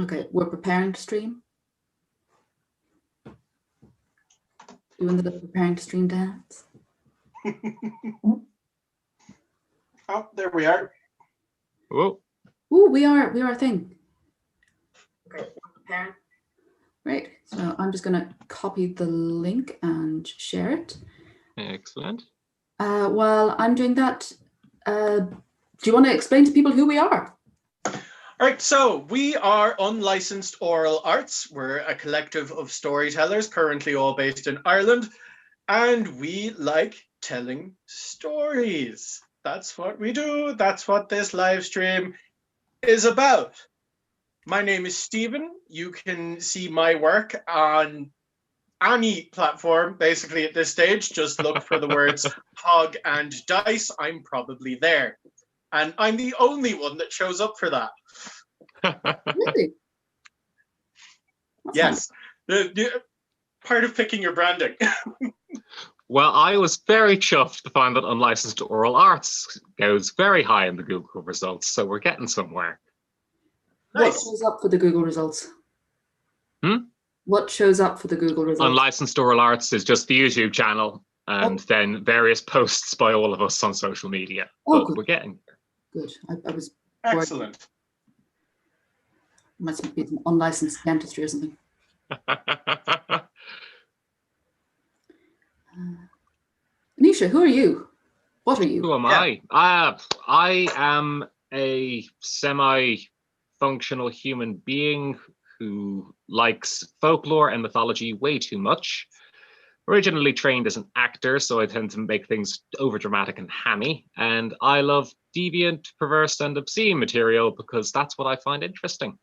Okay, we're preparing to stream. Doing the preparing to stream dance. Oh, there we are. Oh. Ooh, we are a thing. Okay, preparing. Right, so I'm just gonna copy the link and share it. Excellent. While I'm doing that, do you want to explain to people who we are? All right, so we are Unlicensed Oral Arts. We're a collective of storytellers, currently all based in Ireland, and we like telling stories. That's what we do. That's what this live stream is about. My name is Stephen. You can see my work on any platform, basically, at this stage. Just look for the words Hog and Dice. I'm probably there. And I'm the only one that shows up for that. Really? That's Yes. The part of picking your branding. Well, I was very chuffed to find that Unlicensed Oral Arts goes very high in the Google results, so we're getting somewhere. What Nice. shows up for the Google results? Hmm? What shows up for the Google results? Unlicensed Oral Arts is just the YouTube channel, and then various posts by all of us on social media. Oh, but good. we're getting there. Good. I was Excellent. Must be some unlicensed dentistry or something. Anisha, who are you? What are you? Who am I? I am a semi-functional human being who likes folklore and mythology way too much. Originally trained as an actor, so I tend to make things overdramatic and hammy. And I love deviant, perverse, and obscene material because that's what I find interesting.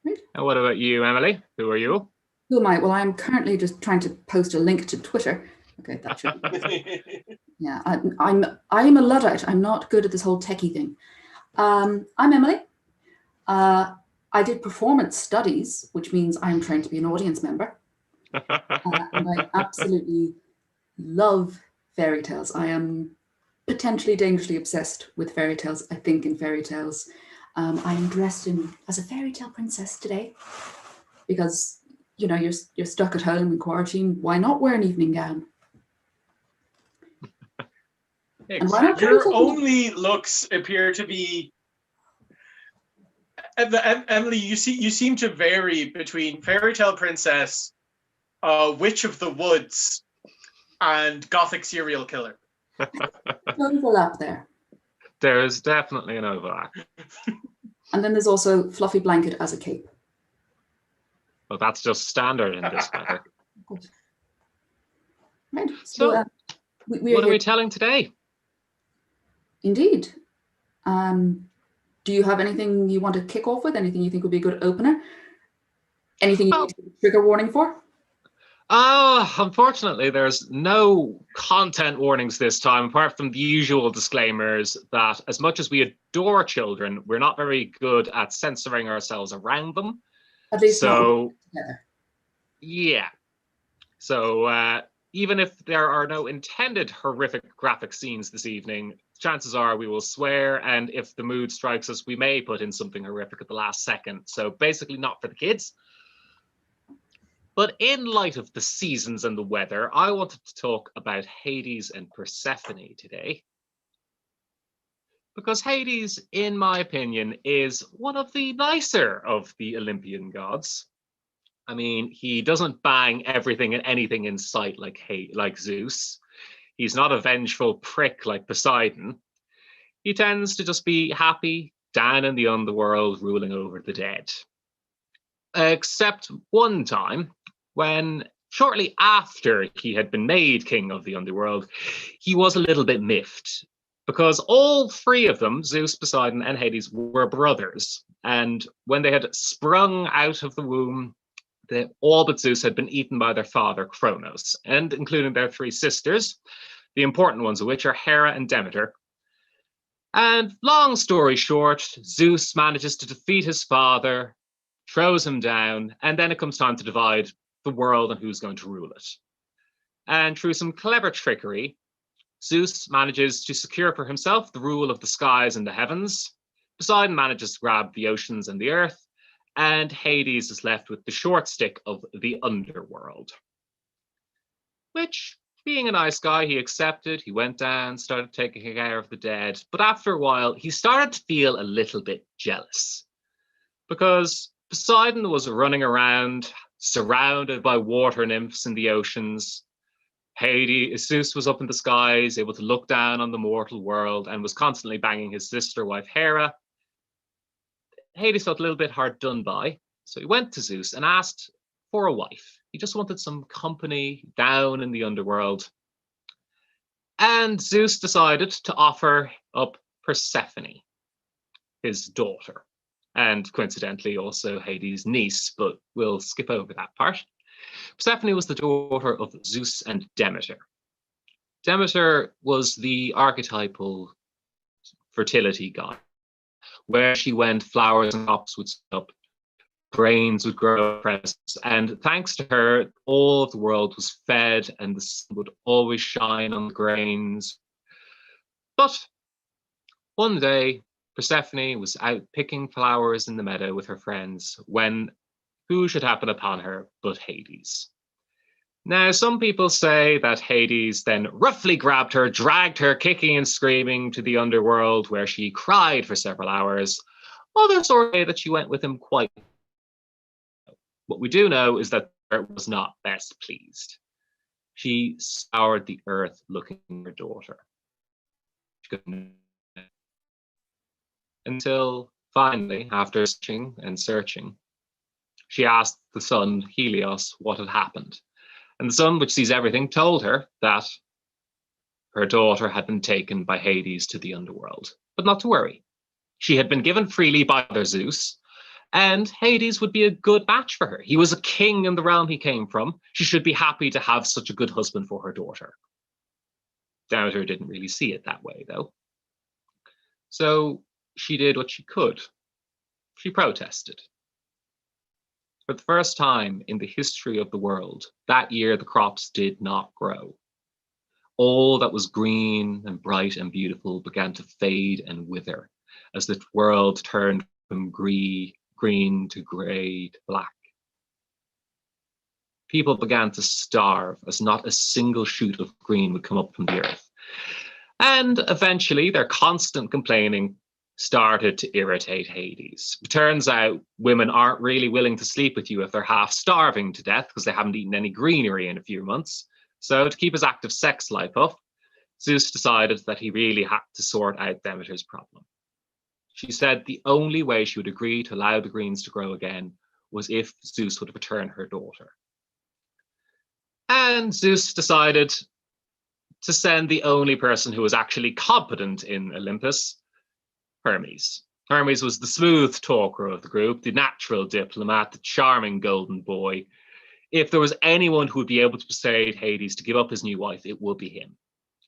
Right. And what about you, Emily? Who are you? Who am I? Well, I'm currently just trying to post a link to Twitter. Okay, that should be yeah, I'm a Luddite. I'm not good at this whole techie thing. I'm Emily. I did performance studies, which means I'm trained to be an audience member. And I absolutely love fairy tales. I am potentially dangerously obsessed with fairy tales. I think in fairy tales. I am dressed as a fairy tale princess today because, you know, you're stuck at home in quarantine. Why not wear an evening gown? Your only looks appear to be Emily. You seem to vary between fairy tale princess, witch of the woods, and gothic serial killer. Overlap there. There is definitely an overlap. And then there's also fluffy blanket as a cape. Well, that's just standard in this matter. Right. So what are we telling today? Indeed. Do you have anything you want to kick off with? Anything you think would be a good opener? Anything you need a trigger warning for? Unfortunately, there's no content warnings this time, apart from the usual disclaimers that as much as we adore children, we're not very good at censoring ourselves around them. At least so, together. Yeah. So even if there are no intended horrific graphic scenes this evening, chances are we will swear, and if the mood strikes us, we may put in something horrific at the last second. So basically not for the kids. But in light of the seasons and the weather, I wanted to talk about Hades and Persephone today. Because Hades, in my opinion, is one of the nicer of the Olympian gods. I mean, he doesn't bang everything and anything in sight like Zeus. He's not a vengeful prick like Poseidon. He tends to just be happy down in the underworld, ruling over the dead. Except one time, when shortly after he had been made king of the underworld, he was a little bit miffed. Because all three of them, Zeus, Poseidon, and Hades, were brothers. And when they had sprung out of the womb, all but Zeus had been eaten by their father, Kronos, and including their three sisters, the important ones of which are Hera and Demeter. And long story short, Zeus manages to defeat his father, throws him down, and then it comes time to divide the world and who's going to rule it. And through some clever trickery, Zeus manages to secure for himself the rule of the skies and the heavens. Poseidon manages to grab the oceans and the earth, and Hades is left with the short stick of the underworld. Which, being a nice guy, he accepted. He went down, started taking care of the dead. But after a while, he started to feel a little bit jealous. Because Poseidon was running around, surrounded by water nymphs in the oceans. Zeus was up in the skies, able to look down on the mortal world, and was constantly banging his sister wife Hera. Hades felt a little bit hard done by, so he went to Zeus and asked for a wife. He just wanted some company down in the underworld. And Zeus decided to offer up Persephone, his daughter, and coincidentally also Hades' niece, but we'll skip over that part. Persephone was the daughter of Zeus and Demeter. Demeter was the archetypal fertility god. Where she went, flowers and crops would up, grains would grow, and thanks to her, all of the world was fed and the sun would always shine on the grains. But one day, Persephone was out picking flowers in the meadow with her friends when who should happen upon her but Hades. Now, some people say that Hades then roughly grabbed her, dragged her kicking and screaming to the underworld where she cried for several hours. Others say that she went with him quite. What we do know is that her was not best pleased. She scoured the earth looking for her daughter. Until finally, after searching and searching, she asked the sun, Helios, what had happened. And the sun, which sees everything, told her that her daughter had been taken by Hades to the underworld. But not to worry. She had been given freely by their Zeus, and Hades would be a good match for her. He was a king in the realm he came from. She should be happy to have such a good husband for her daughter. Demeter didn't really see it that way, though. So she did what she could. She protested. For the first time in the history of the world, that year the crops did not grow. All that was green and bright and beautiful began to fade and wither as the world turned from green to grey to black. People began to starve as not a single shoot of green would come up from the earth. And eventually their constant complaining started to irritate Hades. It turns out women aren't really willing to sleep with you if they're half starving to death because they haven't eaten any greenery in a few months. So to keep his active sex life up, Zeus decided that he really had to sort out Demeter's problem. She said the only way she would agree to allow the greens to grow again was if Zeus would return her daughter. And Zeus decided to send the only person who was actually competent in Olympus, Hermes. Hermes was the smooth talker of the group, the natural diplomat, the charming golden boy. If there was anyone who would be able to persuade Hades to give up his new wife, it would be him.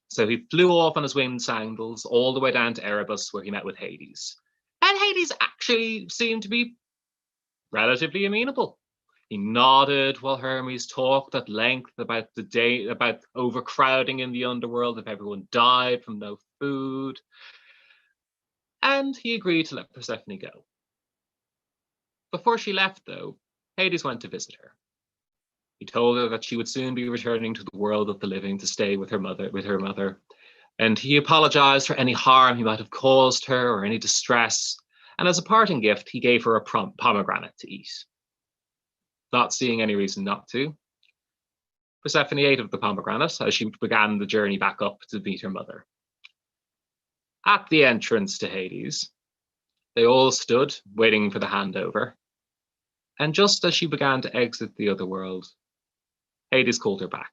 So he flew off on his winged sandals all the way down to Erebus, where he met with Hades. And Hades actually seemed to be relatively amenable. He nodded while Hermes talked at length about about overcrowding in the underworld if everyone died from no food. And he agreed to let Persephone go. Before she left, though, Hades went to visit her. He told her that she would soon be returning to the world of the living to stay with her mother, and he apologized for any harm he might have caused her or any distress, and as a parting gift, he gave her a pomegranate to eat. Not seeing any reason not to, Persephone ate of the pomegranate as she began the journey back up to meet her mother. At the entrance to Hades, they all stood waiting for the handover, and just as she began to exit the other world, Hades called her back.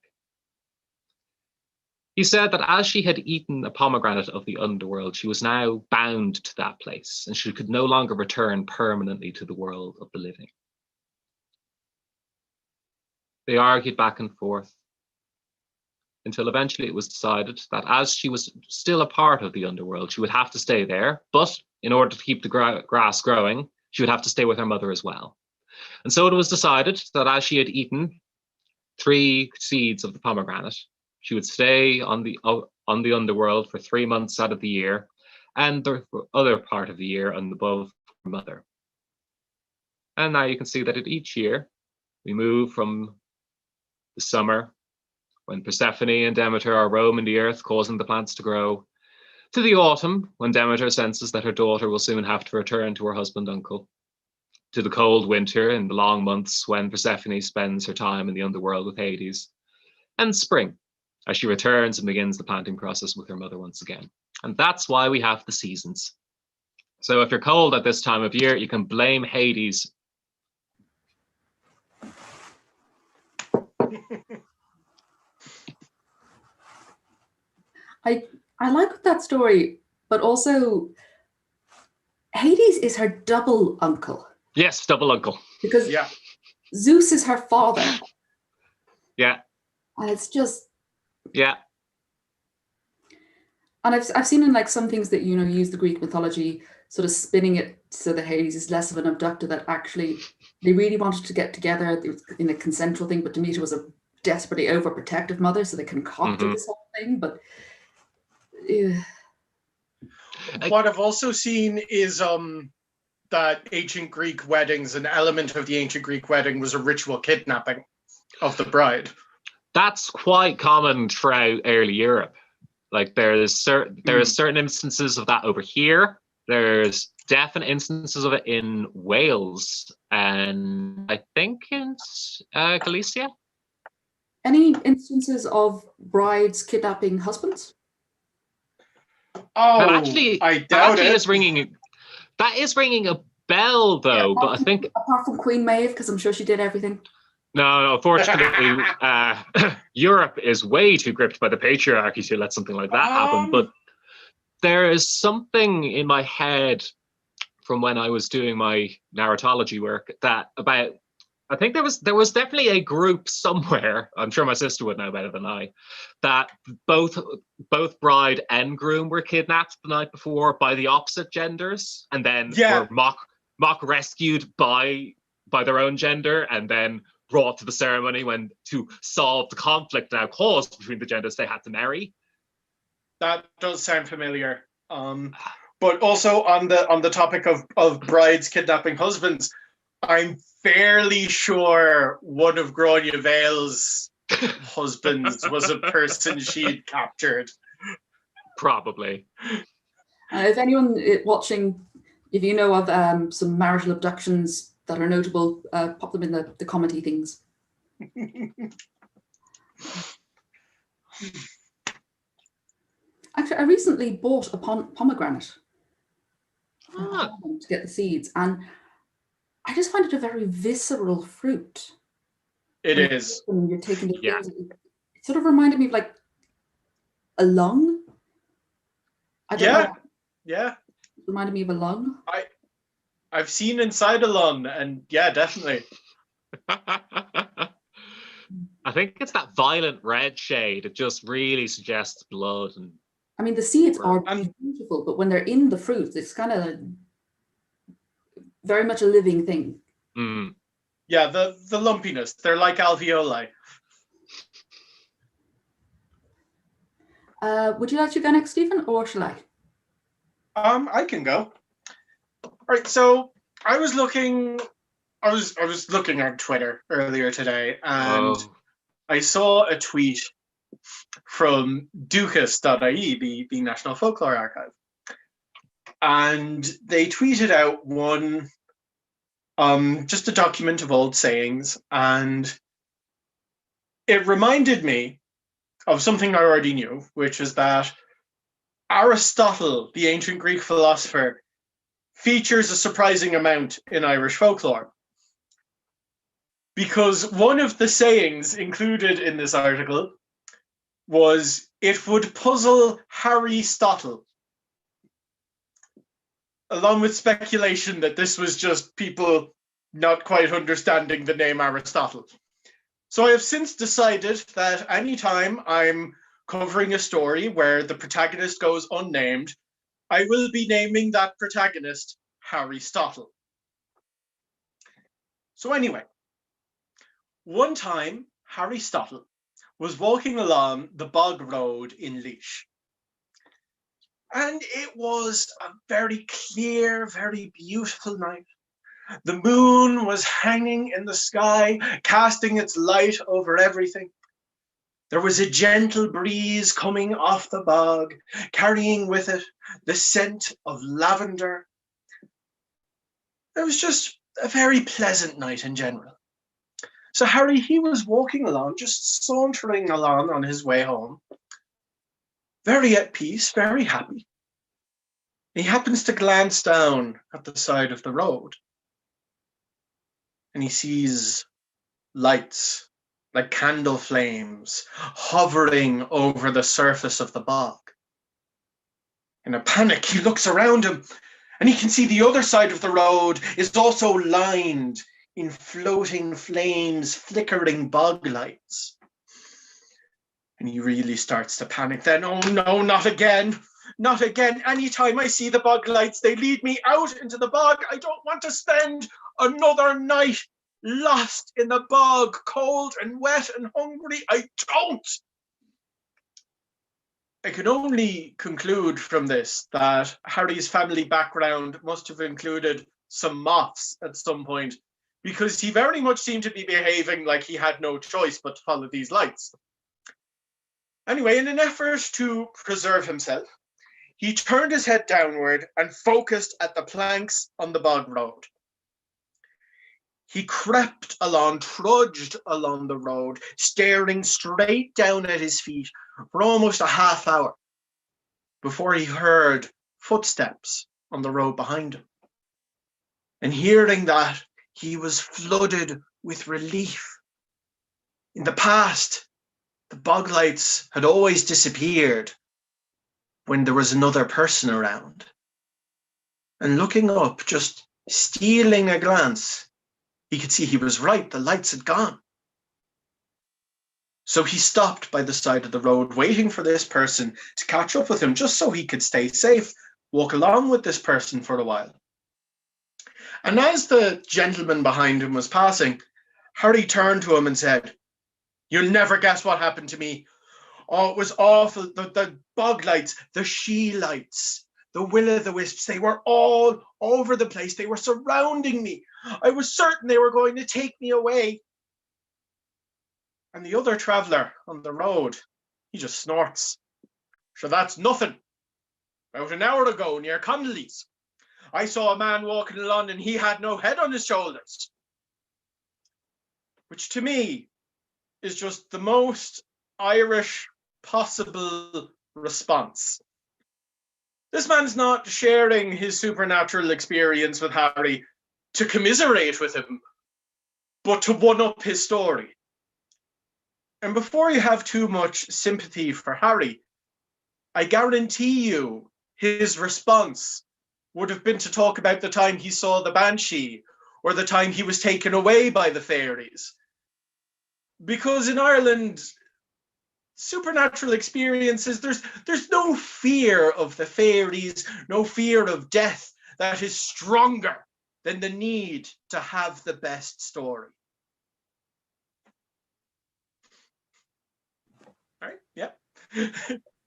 He said that as she had eaten a pomegranate of the underworld, she was now bound to that place, and she could no longer return permanently to the world of the living. They argued back and forth until eventually it was decided that as she was still a part of the underworld, she would have to stay there, but in order to keep the grass growing, she would have to stay with her mother as well. And so it was decided that as she had eaten 3 seeds of the pomegranate, she would stay on the on the underworld for 3 months out of the year, and the other part of the year on above her mother. And now you can see that at each year, we move from the summer, when Persephone and Demeter are roaming the earth, causing the plants to grow, to the autumn, when Demeter senses that her daughter will soon have to return to her husband uncle, to the cold winter in the long months when Persephone spends her time in the underworld with Hades, and spring, as she returns and begins the planting process with her mother once again. And that's why we have the seasons. So if you're cold at this time of year, you can blame Hades. I like that story, but also Hades is her double uncle. Yes, double uncle. Because Yeah. Zeus is her father. Yeah. And it's just... Yeah. And I've seen in like some things that, you know, use the Greek mythology, sort of spinning it so that Hades is less of an abductor, that actually they really wanted to get together in a consensual thing, but Demeter was a desperately overprotective mother, so they concocted this whole thing. But what I've also seen is that ancient Greek weddings, an element of the ancient Greek wedding was a ritual kidnapping of the bride. That's quite common throughout early Europe. Like there's certain instances of that over here. There's definite instances of it in Wales and I think in Galicia. Any instances of brides kidnapping husbands? Oh, actually, I doubt it. That is ringing a bell, though. Yeah, but I think apart from Queen Maeve, because I'm sure she did everything. No, unfortunately, Europe is way too gripped by the patriarchy to let something like that happen. But there is something in my head from when I was doing my narratology work that about. I think there was definitely a group somewhere. I'm sure my sister would know better than I. That both bride and groom were kidnapped the night before by the opposite genders, and then were mock rescued by their own gender, and then brought to the ceremony when to solve the conflict now caused between the genders they had to marry. That does sound familiar. But also on the topic of brides kidnapping husbands, I'm fairly sure one of Grania Vale's husbands was a person she'd captured. Probably. If anyone watching, if you know of some marital abductions that are notable, pop them in the commenty things. Actually, I recently bought a pomegranate to get the seeds, and I just find it a very visceral fruit. It is. When you're taking the things, it sort of reminded me of like a lung. I don't know. Yeah. It reminded me of a lung. I've seen inside a lung, and yeah, definitely. I think it's that violent red shade. It just really suggests blood. And I mean, the seeds are beautiful, but when they're in the fruit, it's kind of very much a living thing. Mm. Yeah, the lumpiness. They're like alveoli. Would you like to go next, Stephen, or shall I? I can go. All right, so I was looking on Twitter earlier today, and I saw a tweet from Dukas.ie, the National Folklore Archive, and they tweeted out one, just a document of old sayings, and it reminded me of something I already knew, which is that Aristotle, the ancient Greek philosopher, features a surprising amount in Irish folklore. Because one of the sayings included in this article was, "It would puzzle Harry Stottle," along with speculation that this was just people not quite understanding the name Aristotle. So I have since decided that anytime I'm covering a story where the protagonist goes unnamed, I will be naming that protagonist Harry Stottle. So anyway, one time Harry Stottle was walking along the bog road in Laois, And it was a very clear, very beautiful night. The moon was hanging in the sky, casting its light over everything. There was a gentle breeze coming off the bog, carrying with it the scent of lavender. It was just a very pleasant night in general. So Harry, he was walking along, just sauntering along on his way home, very at peace, very happy. He happens to glance down at the side of the road, and he sees lights like candle flames hovering over the surface of the bog. In a panic, he looks around him, and he can see the other side of the road is also lined in floating flames, flickering bog lights. And he really starts to panic then. Oh no, not again. Not again. Anytime I see the bog lights, they lead me out into the bog. I don't want to spend another night lost in the bog, cold and wet and hungry. I don't. I can only conclude from this that Harry's family background must have included some moths at some point, because he very much seemed to be behaving like he had no choice but to follow these lights. Anyway, in an effort to preserve himself, he turned his head downward and focused at the planks on the bog road. He crept along, trudged along the road, staring straight down at his feet for almost a half hour before he heard footsteps on the road behind him. And hearing that, he was flooded with relief. In the past, the bog lights had always disappeared when there was another person around. And looking up, just stealing a glance, he could see he was right. The lights had gone. So he stopped by the side of the road, waiting for this person to catch up with him, just so he could stay safe, walk along with this person for a while. And as the gentleman behind him was passing, Harry turned to him and said, "You'll never guess what happened to me. Oh, it was awful. The bog lights, the she lights, the will-o'-the-wisps, they were all over the place. They were surrounding me. I was certain they were going to take me away." And the other traveller on the road, he just snorts. "Sure, that's nothing. About an hour ago near Connolly's, I saw a man walking along and he had no head on his shoulders." Which to me is just the most Irish possible response. This man's not sharing his supernatural experience with Harry to commiserate with him, but to one-up his story. And before you have too much sympathy for Harry, I guarantee you his response would have been to talk about the time he saw the banshee or the time he was taken away by the fairies. Because in Ireland, supernatural experiences, there's no fear of the fairies, no fear of death that is stronger than the need to have the best story. All right, yeah.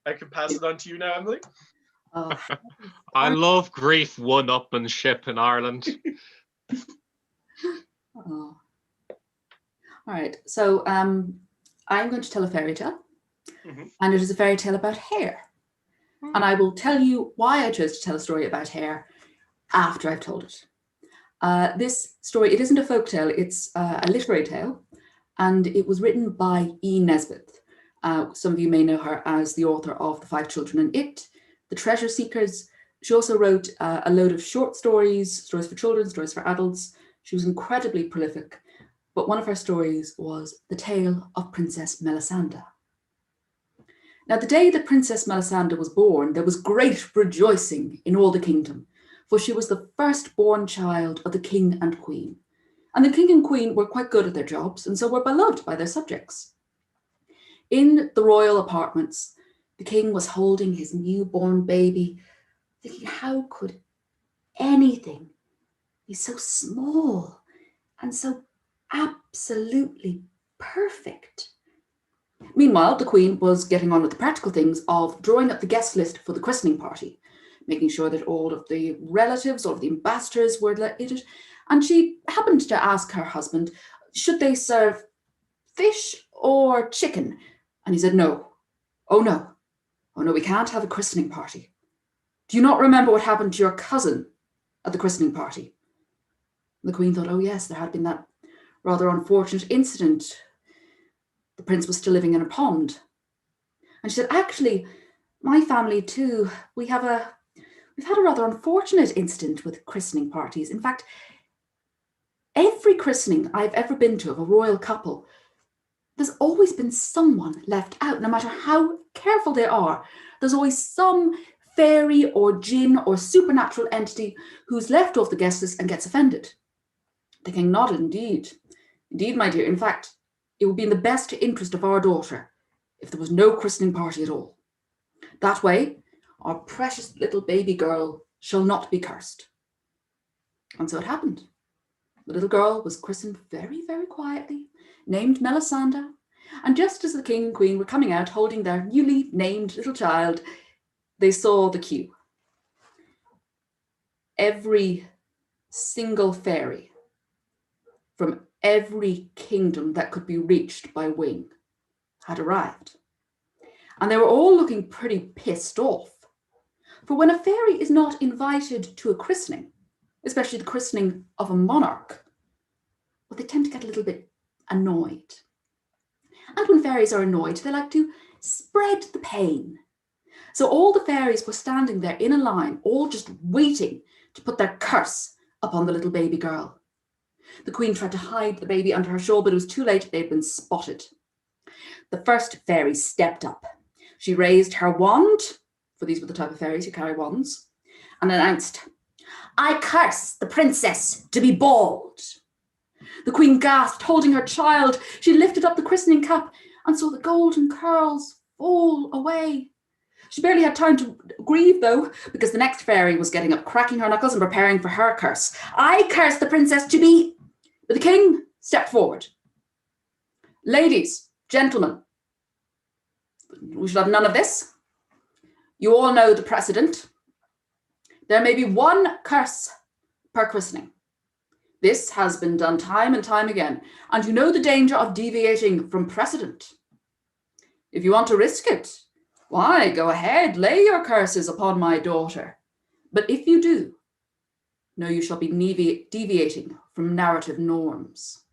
I can pass it on to you now, Emily. I love grief one-upmanship in Ireland. Oh. All right, so I'm going to tell a fairy tale, and it is a fairy tale about hair. And I will tell you why I chose to tell a story about hair after I've told it. This story, it isn't a folk tale, it's a literary tale, and it was written by E. Nesbit. Some of you may know her as the author of The Five Children and It, The Treasure Seekers. She also wrote a load of short stories, stories for children, stories for adults. She was incredibly prolific, but one of her stories was The Tale of Princess Melisande. Now, the day that Princess Melisande was born, there was great rejoicing in all the kingdom, for she was the firstborn child of the king and queen. And the king and queen were quite good at their jobs, and so were beloved by their subjects. In the royal apartments, the king was holding his newborn baby, thinking, how could anything be so small and so absolutely perfect? Meanwhile, the queen was getting on with the practical things of drawing up the guest list for the christening party. making sure that all of the relatives, all of the ambassadors were delighted. And she happened to ask her husband, should they serve fish or chicken? And he said, no. Oh, no. Oh, no, we can't have a christening party. Do you not remember what happened to your cousin at the christening party? The Queen thought, oh, yes, there had been that rather unfortunate incident. The prince was still living in a pond. And she said, actually, my family too, we've had a rather unfortunate incident with christening parties. In fact, every christening I've ever been to of a royal couple, there's always been someone left out. No matter how careful they are, there's always some fairy or jinn or supernatural entity who's left off the guest list and gets offended. The king nodded. Indeed. Indeed, my dear. In fact, it would be in the best interest of our daughter if there was no christening party at all. That way, our precious little baby girl shall not be cursed. And so it happened. The little girl was christened very, very quietly, named Melisande, and just as the king and queen were coming out holding their newly named little child, they saw the queue. Every single fairy from every kingdom that could be reached by wing had arrived. And they were all looking pretty pissed off. For when a fairy is not invited to a christening, especially the christening of a monarch, well, they tend to get a little bit annoyed. And when fairies are annoyed, they like to spread the pain. So all the fairies were standing there in a line, all just waiting to put their curse upon the little baby girl. The queen tried to hide the baby under her shawl, but it was too late. They'd been spotted. The first fairy stepped up. She raised her wand, for these were the type of fairies who carry wands, and announced, I curse the princess to be bald. The queen gasped, holding her child. She lifted up the christening cap and saw the golden curls fall away. She barely had time to grieve, though, because the next fairy was getting up, cracking her knuckles and preparing for her curse. I curse the princess to be... But the king stepped forward. Ladies, gentlemen, we shall have none of this. You all know the precedent. There may be one curse per christening. This has been done time and time again, and you know the danger of deviating from precedent. If you want to risk it, why, go ahead, lay your curses upon my daughter. But if you do, know you shall be deviating from narrative norms,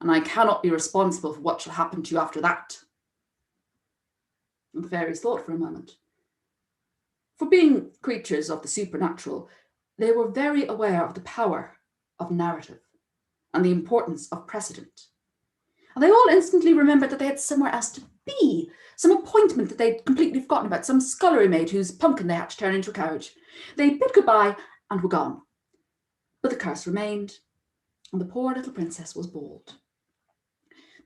and I cannot be responsible for what shall happen to you after that. And the fairies thought for a moment. For being creatures of the supernatural, they were very aware of the power of narrative and the importance of precedent. And they all instantly remembered that they had somewhere else to be, some appointment that they'd completely forgotten about, some scullery maid whose pumpkin they had to turn into a carriage. They bid goodbye and were gone. But the curse remained, and the poor little princess was bald.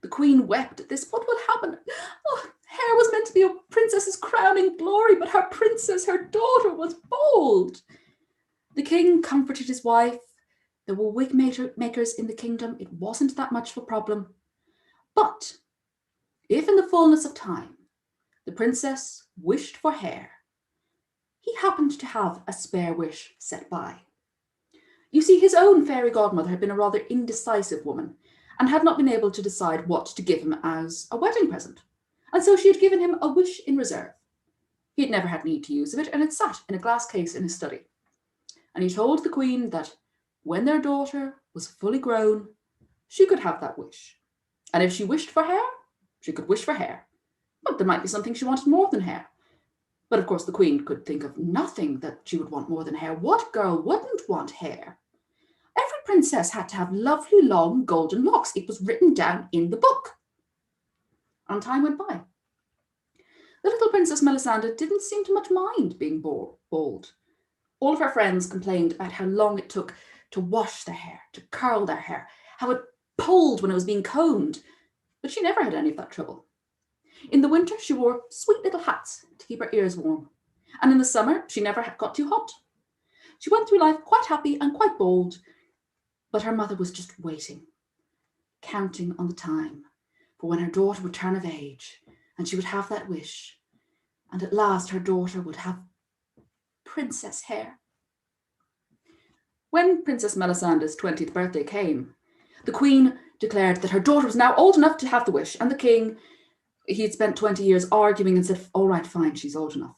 The queen wept at this. What will happen? Oh, hair was meant to be a princess's crowning glory, but her princess, her daughter, was bald. The king comforted his wife. There were wig makers in the kingdom. It wasn't that much of a problem. But if in the fullness of time the princess wished for hair, he happened to have a spare wish set by. You see, his own fairy godmother had been a rather indecisive woman and had not been able to decide what to give him as a wedding present. And so she had given him a wish in reserve. He had never had need to use of it, and it sat in a glass case in his study. And he told the queen that when their daughter was fully grown, she could have that wish. And if she wished for hair, she could wish for hair. But there might be something she wanted more than hair. But of course the queen could think of nothing that she would want more than hair. What girl wouldn't want hair? Every princess had to have lovely long golden locks. It was written down in the book. And time went by. The little Princess Melisande didn't seem to much mind being bald. All of her friends complained about how long it took to wash their hair, to curl their hair, how it pulled when it was being combed. But she never had any of that trouble. In the winter, she wore sweet little hats to keep her ears warm. And in the summer, she never got too hot. She went through life quite happy and quite bold. But her mother was just waiting, counting on the time for when her daughter would turn of age and she would have that wish. And at last her daughter would have princess hair. When Princess Melisandre's 20th birthday came, the Queen declared that her daughter was now old enough to have the wish, and the King, he had spent 20 years arguing and said, all right, fine, she's old enough.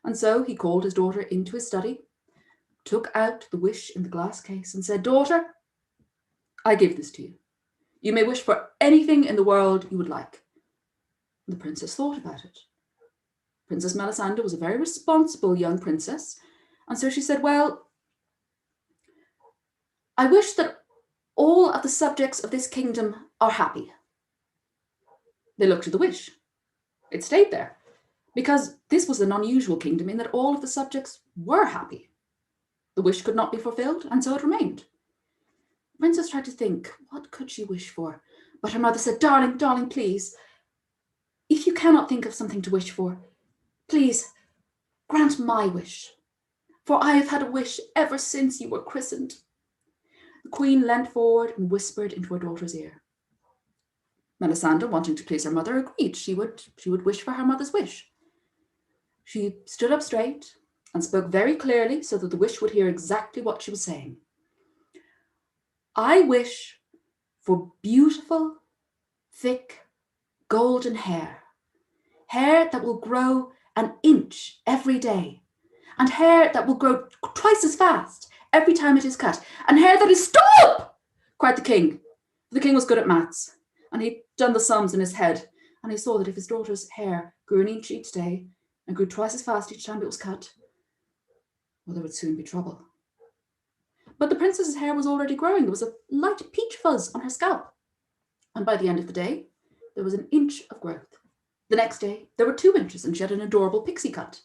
And so he called his daughter into his study, took out the wish in the glass case and said, daughter, I give this to you. You may wish for anything in the world you would like. The princess thought about it. Princess Melisandre was a very responsible young princess, and so she said, well, I wish that all of the subjects of this kingdom are happy. They looked at the wish. It stayed there, because this was an unusual kingdom in that all of the subjects were happy. The wish could not be fulfilled, and so it remained. The princess tried to think, what could she wish for? But her mother said, darling, darling, please, if you cannot think of something to wish for, please grant my wish, for I have had a wish ever since you were christened. The Queen leant forward and whispered into her daughter's ear. Melisandre, wanting to please her mother, agreed she would wish for her mother's wish. She stood up straight and spoke very clearly so that the wish would hear exactly what she was saying. I wish for beautiful, thick, golden hair. Hair that will grow an inch every day, and hair that will grow twice as fast every time it is cut, and hair that is... Stop! Cried the king. The king was good at maths, and he'd done the sums in his head, and he saw that if his daughter's hair grew an inch each day and grew twice as fast each time it was cut, well, there would soon be trouble. But the princess's hair was already growing. There was a light peach fuzz on her scalp, and by the end of the day, there was an inch of growth. The next day, there were 2 inches, and she had an adorable pixie cut.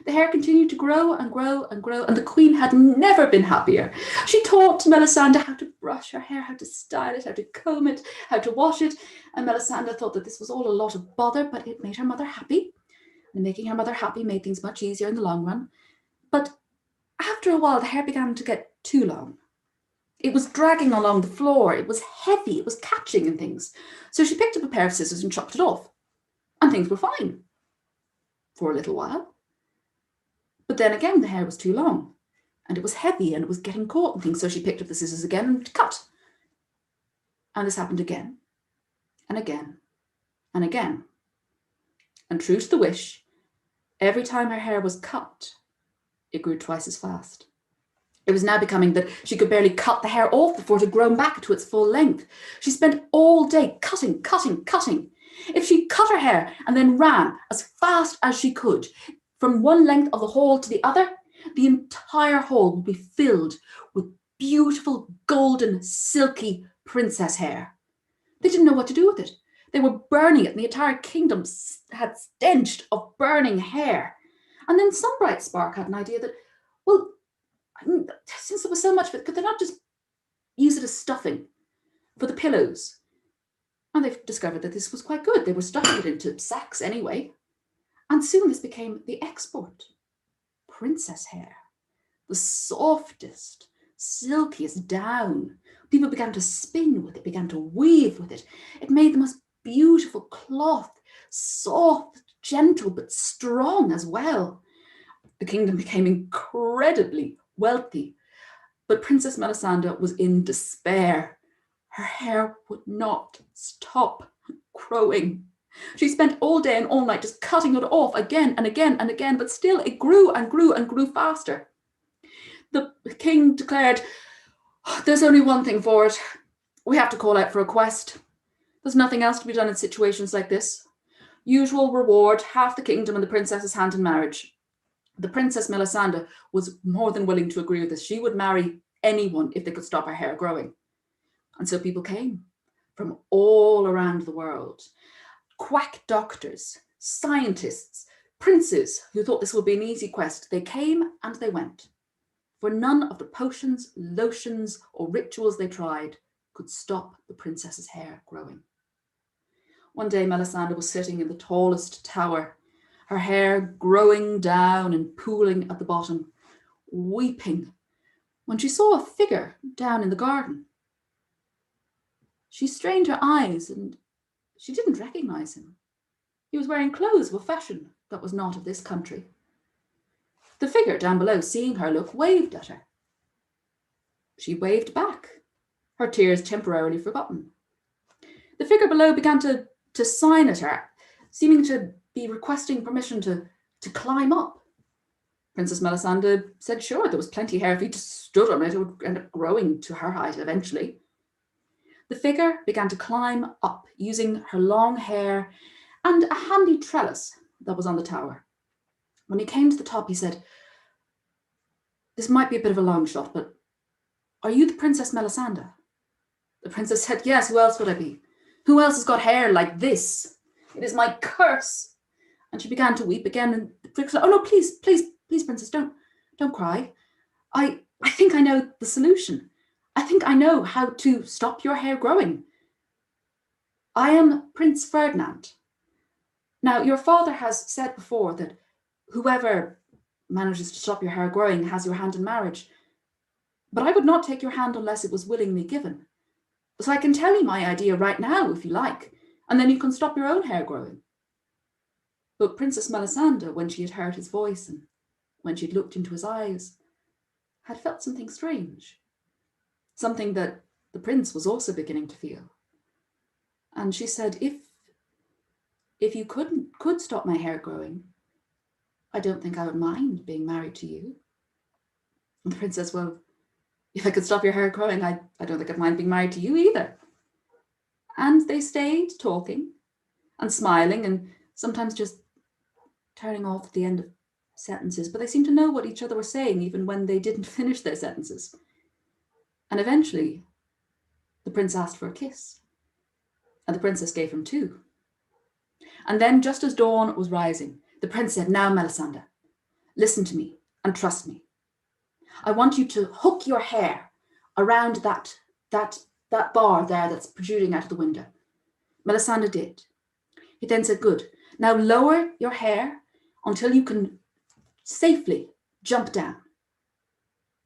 The hair continued to grow and grow and grow, and the Queen had never been happier. She taught Melisandre how to brush her hair, how to style it, how to comb it, how to wash it, and Melisandre thought that this was all a lot of bother, but it made her mother happy, and making her mother happy made things much easier in the long run. But after a while, the hair began to get too long. It was dragging along the floor, it was heavy, it was catching and things. So she picked up a pair of scissors and chopped it off, and things were fine for a little while. But then again, the hair was too long, and it was heavy, and it was getting caught and things, so she picked up the scissors again and cut. And this happened again, and again, and again. And true to the wish, every time her hair was cut, it grew twice as fast. It was now becoming that she could barely cut the hair off before it had grown back to its full length. She spent all day cutting, cutting, cutting. If she cut her hair and then ran as fast as she could, from one length of the hall to the other, the entire hall would be filled with beautiful, golden, silky princess hair. They didn't know what to do with it. They were burning it, and the entire kingdom had stench of burning hair. And then some bright spark had an idea that, well, since there was so much of it, could they not just use it as stuffing for the pillows? And they've discovered that this was quite good. They were stuffing it into sacks anyway. And soon this became the export. Princess hair. The softest, silkiest down. People began to spin with it, began to weave with it. It made the most beautiful cloth, soft, gentle, but strong as well. The kingdom became incredibly wealthy, but Princess Melisandre was in despair. Her hair would not stop growing. She spent all day and all night just cutting it off again and again and again, but still it grew and grew and grew faster. The king declared, there's only one thing for it. We have to call out for a quest. There's nothing else to be done in situations like this. Usual reward, half the kingdom and the princess's hand in marriage. The Princess Melisandre was more than willing to agree with this. She would marry anyone if they could stop her hair growing. And so people came from all around the world. Quack doctors, scientists, princes who thought this would be an easy quest. They came and they went. For none of the potions, lotions, or rituals they tried could stop the princess's hair growing. One day, Melisandre was sitting in the tallest tower, her hair growing down and pooling at the bottom, weeping, when she saw a figure down in the garden. She strained her eyes and she didn't recognize him. He was wearing clothes of a fashion that was not of this country. The figure down below, seeing her look, waved at her. She waved back, her tears temporarily forgotten. The figure below began to sign at her, seeming to be requesting permission to climb up. Princess Melisande said sure, there was plenty of hair. If he just stood on it, it would end up growing to her height eventually. The figure began to climb up using her long hair and a handy trellis that was on the tower. When he came to the top, he said, "This might be a bit of a long shot, but are you the Princess Melisande?" The princess said, "Yes, who else would I be? Who else has got hair like this? It is my curse." And she began to weep again. And the princess said, "Oh no, please, please, please, princess, don't cry. I think I know the solution. I think I know how to stop your hair growing. I am Prince Ferdinand. Now, your father has said before that whoever manages to stop your hair growing has your hand in marriage. But I would not take your hand unless it was willingly given. So I can tell you my idea right now, if you like, and then you can stop your own hair growing." But Princess Melisande, when she had heard his voice and when she had looked into his eyes, had felt something strange, something that the prince was also beginning to feel. And she said, if you could stop my hair growing, I don't think I would mind being married to you. And the prince says, "Well, if I could stop your hair growing, I don't think I'd mind being married to you either." And they stayed talking and smiling and sometimes just turning off at the end of sentences, but they seemed to know what each other were saying even when they didn't finish their sentences. And eventually, the prince asked for a kiss, and the princess gave him two. And then, just as dawn was rising, the prince said, "Now, Melisande, listen to me and trust me. I want you to hook your hair around that bar there that's protruding out of the window." Melisande did. He then said, "Good. Now lower your hair until you can safely jump down."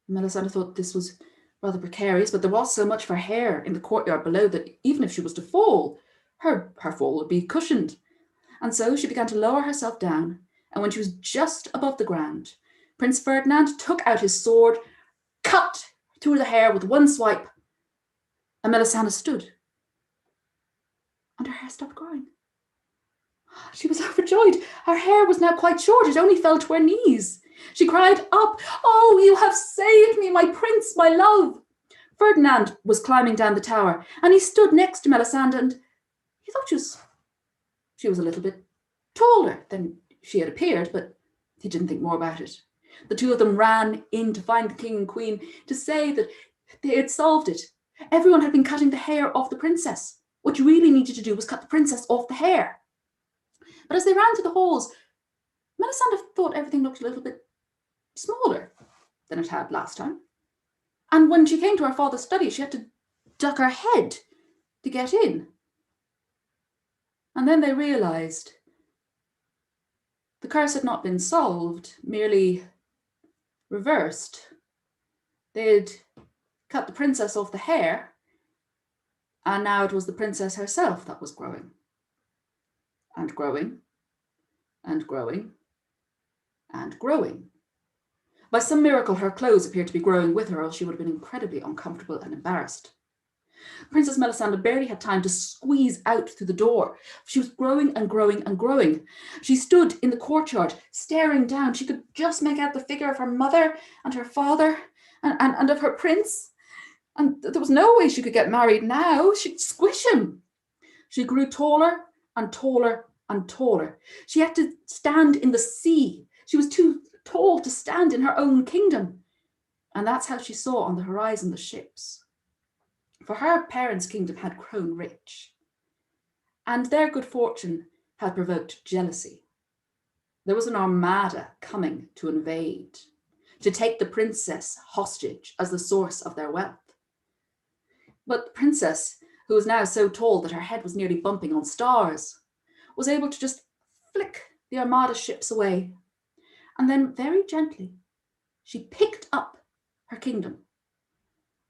Melisande thought this was rather precarious, but there was so much of her hair in the courtyard below that even if she was to fall, her fall would be cushioned. And so she began to lower herself down, and when she was just above the ground, Prince Ferdinand took out his sword, cut through the hair with one swipe, and Melisande stood. And her hair stopped growing. She was overjoyed. Her hair was now quite short. It only fell to her knees. She cried up, "Oh, you have saved me, my prince, my love." Ferdinand was climbing down the tower, and he stood next to Melisande, and he thought she was a little bit taller than she had appeared, but he didn't think more about it. The two of them ran in to find the king and queen to say that they had solved it. Everyone had been cutting the hair off the princess. What you really needed to do was cut the princess off the hair. But as they ran to the halls, Melisande thought everything looked a little bit smaller than it had last time. And when she came to her father's study, she had to duck her head to get in. And then they realized the curse had not been solved, merely reversed. They'd cut the princess off the hair, and now it was the princess herself that was growing. And growing, and growing, and growing. By some miracle, her clothes appeared to be growing with her, or else she would have been incredibly uncomfortable and embarrassed. Princess Melisande barely had time to squeeze out through the door. She was growing and growing and growing. She stood in the courtyard, staring down. She could just make out the figure of her mother and her father and of her prince. And there was no way she could get married now. She'd squish him. She grew taller and taller and taller. She had to stand in the sea. She was too tall to stand in her own kingdom. And that's how she saw on the horizon the ships. For her parents' kingdom had grown rich, and their good fortune had provoked jealousy. There was an armada coming to invade, to take the princess hostage as the source of their wealth. But the princess, who was now so tall that her head was nearly bumping on stars, was able to just flick the armada ships away. And then very gently, she picked up her kingdom.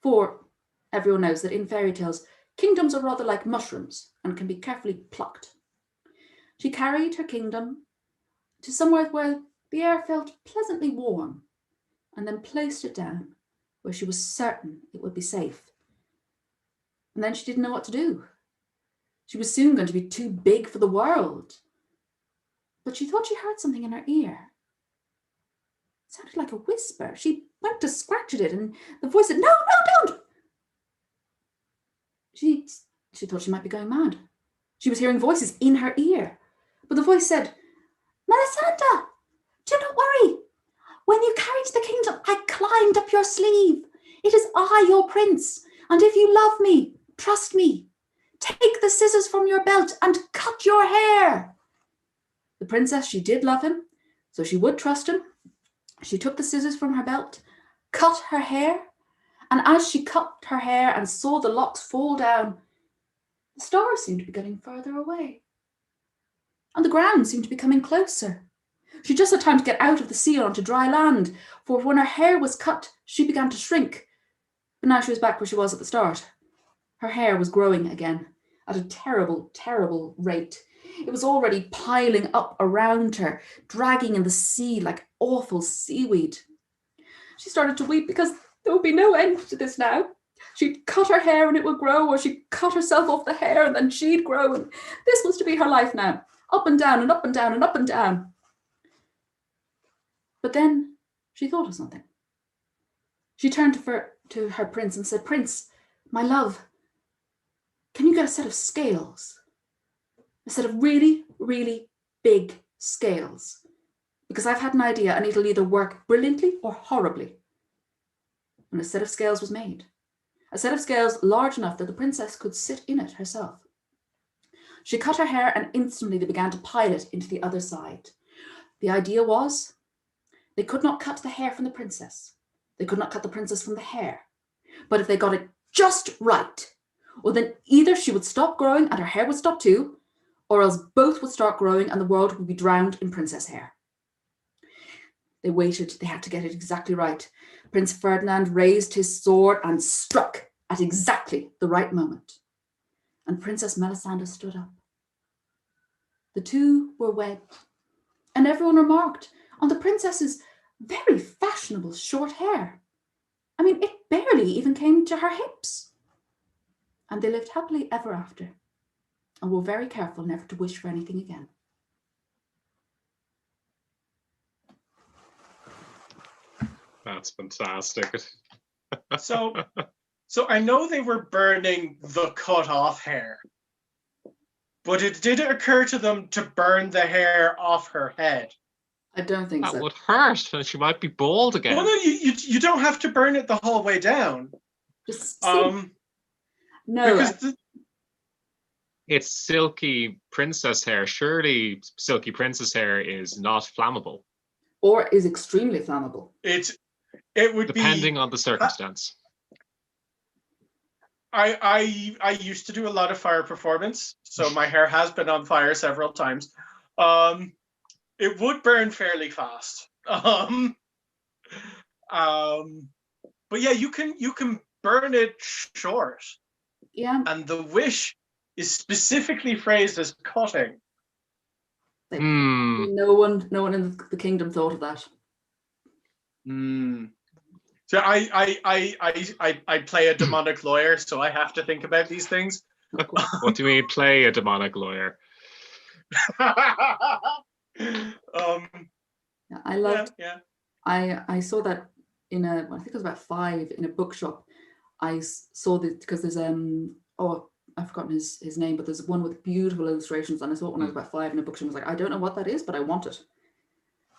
For everyone knows that in fairy tales, kingdoms are rather like mushrooms and can be carefully plucked. She carried her kingdom to somewhere where the air felt pleasantly warm, and then placed it down where she was certain it would be safe. And then she didn't know what to do. She was soon going to be too big for the world. But she thought she heard something in her ear. It sounded like a whisper. She went to scratch at it, and the voice said, "No, no, don't!" She thought she might be going mad. She was hearing voices in her ear. But the voice said, "Melisandre, do not worry. When you carried the kingdom, I climbed up your sleeve. It is I, your prince. And if you love me, trust me. Take the scissors from your belt and cut your hair." The princess, she did love him, so she would trust him. She took the scissors from her belt, cut her hair, and as she cut her hair and saw the locks fall down, the stars seemed to be getting further away, and the ground seemed to be coming closer. She just had time to get out of the sea onto dry land, for when her hair was cut, she began to shrink. But now she was back where she was at the start. Her hair was growing again at a terrible, terrible rate. It was already piling up around her, dragging in the sea like awful seaweed. She started to weep because there would be no end to this now. She'd cut her hair and it would grow, or she'd cut herself off the hair and then she'd grow. And this was to be her life now, up and down and up and down and up and down. But then she thought of something. She turned to her prince and said, "Prince, my love, can you get a set of scales? A set of really, really big scales. Because I've had an idea and it'll either work brilliantly or horribly." And a set of scales was made. A set of scales large enough that the princess could sit in it herself. She cut her hair and instantly they began to pile it into the other side. The idea was they could not cut the hair from the princess. They could not cut the princess from the hair. But if they got it just right, well then either she would stop growing and her hair would stop too, or else both would start growing and the world would be drowned in princess hair. They waited, they had to get it exactly right. Prince Ferdinand raised his sword and struck at exactly the right moment. And Princess Melisandre stood up. The two were wed, and everyone remarked on the princess's very fashionable short hair. I mean, it barely even came to her hips. And they lived happily ever after, and were very careful never to wish for anything again. That's fantastic. So I know they were burning the cut off hair, but did it occur to them to burn the hair off her head? I don't think That so. would hurt, and she might be bald again. Well, no, you don't have to burn it the whole way down. Just No, because It's silky princess hair. Surely silky princess hair is not flammable. or is extremely flammable. it would Depending be. on the circumstance. I used to do a lot of fire performance, so my hair has been on fire several times. It would burn fairly fast. But yeah, you can burn it short. Yeah. And the wish is specifically phrased as cutting. No one in the kingdom thought of that. So I play a demonic lawyer, so I have to think about these things. What do you mean, play a demonic lawyer? I loved. Yeah. I saw that in I think it was about 5 in a bookshop. I saw that because there's I've forgotten his name, but there's one with beautiful illustrations, and I saw it when I was about 5 in a bookshop. I was like, I don't know what that is, but I want it,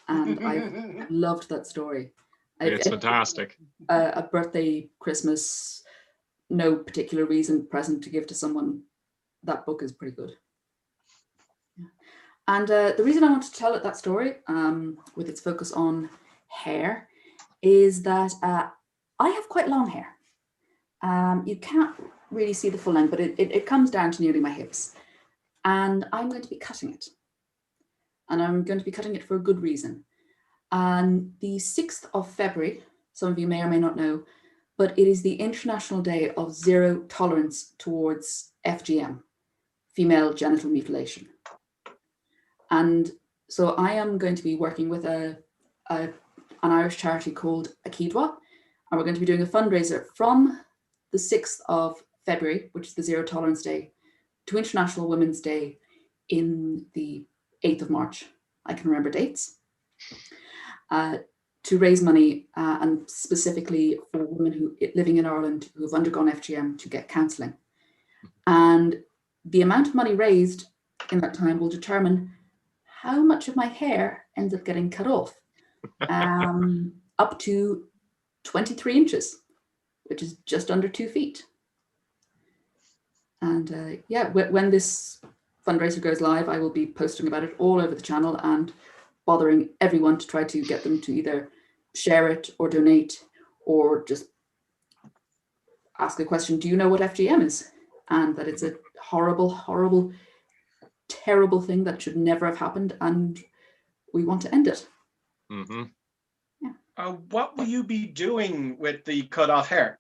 and I loved that story. It's fantastic. A birthday, Christmas, no particular reason, present to give to someone. That book is pretty good. Yeah. And the reason I wanted to tell that story, with its focus on hair, is that I have quite long hair. You can't really see the full length, but it comes down to nearly my hips. And I'm going to be cutting it. And I'm going to be cutting it for a good reason. And the 6th of February, some of you may or may not know, but it is the International Day of Zero Tolerance towards FGM, female genital mutilation. And So I am going to be working with an Irish charity called Akidwa, and we're going to be doing a fundraiser from the 6th of February, which is the Zero Tolerance Day, to International Women's Day in the 8th of March. I can remember dates. To raise money, and specifically for women living in Ireland who have undergone FGM to get counselling. And the amount of money raised in that time will determine how much of my hair ends up getting cut off, up to 23 inches, which is just under 2 feet. And yeah, when this fundraiser goes live, I will be posting about it all over the channel and bothering everyone to try to get them to either share it or donate or just ask a question. Do you know what FGM is? And that it's a horrible, horrible, terrible thing that should never have happened, and we want to end it. Mm-hmm. Yeah. What will you be doing with the cut off hair?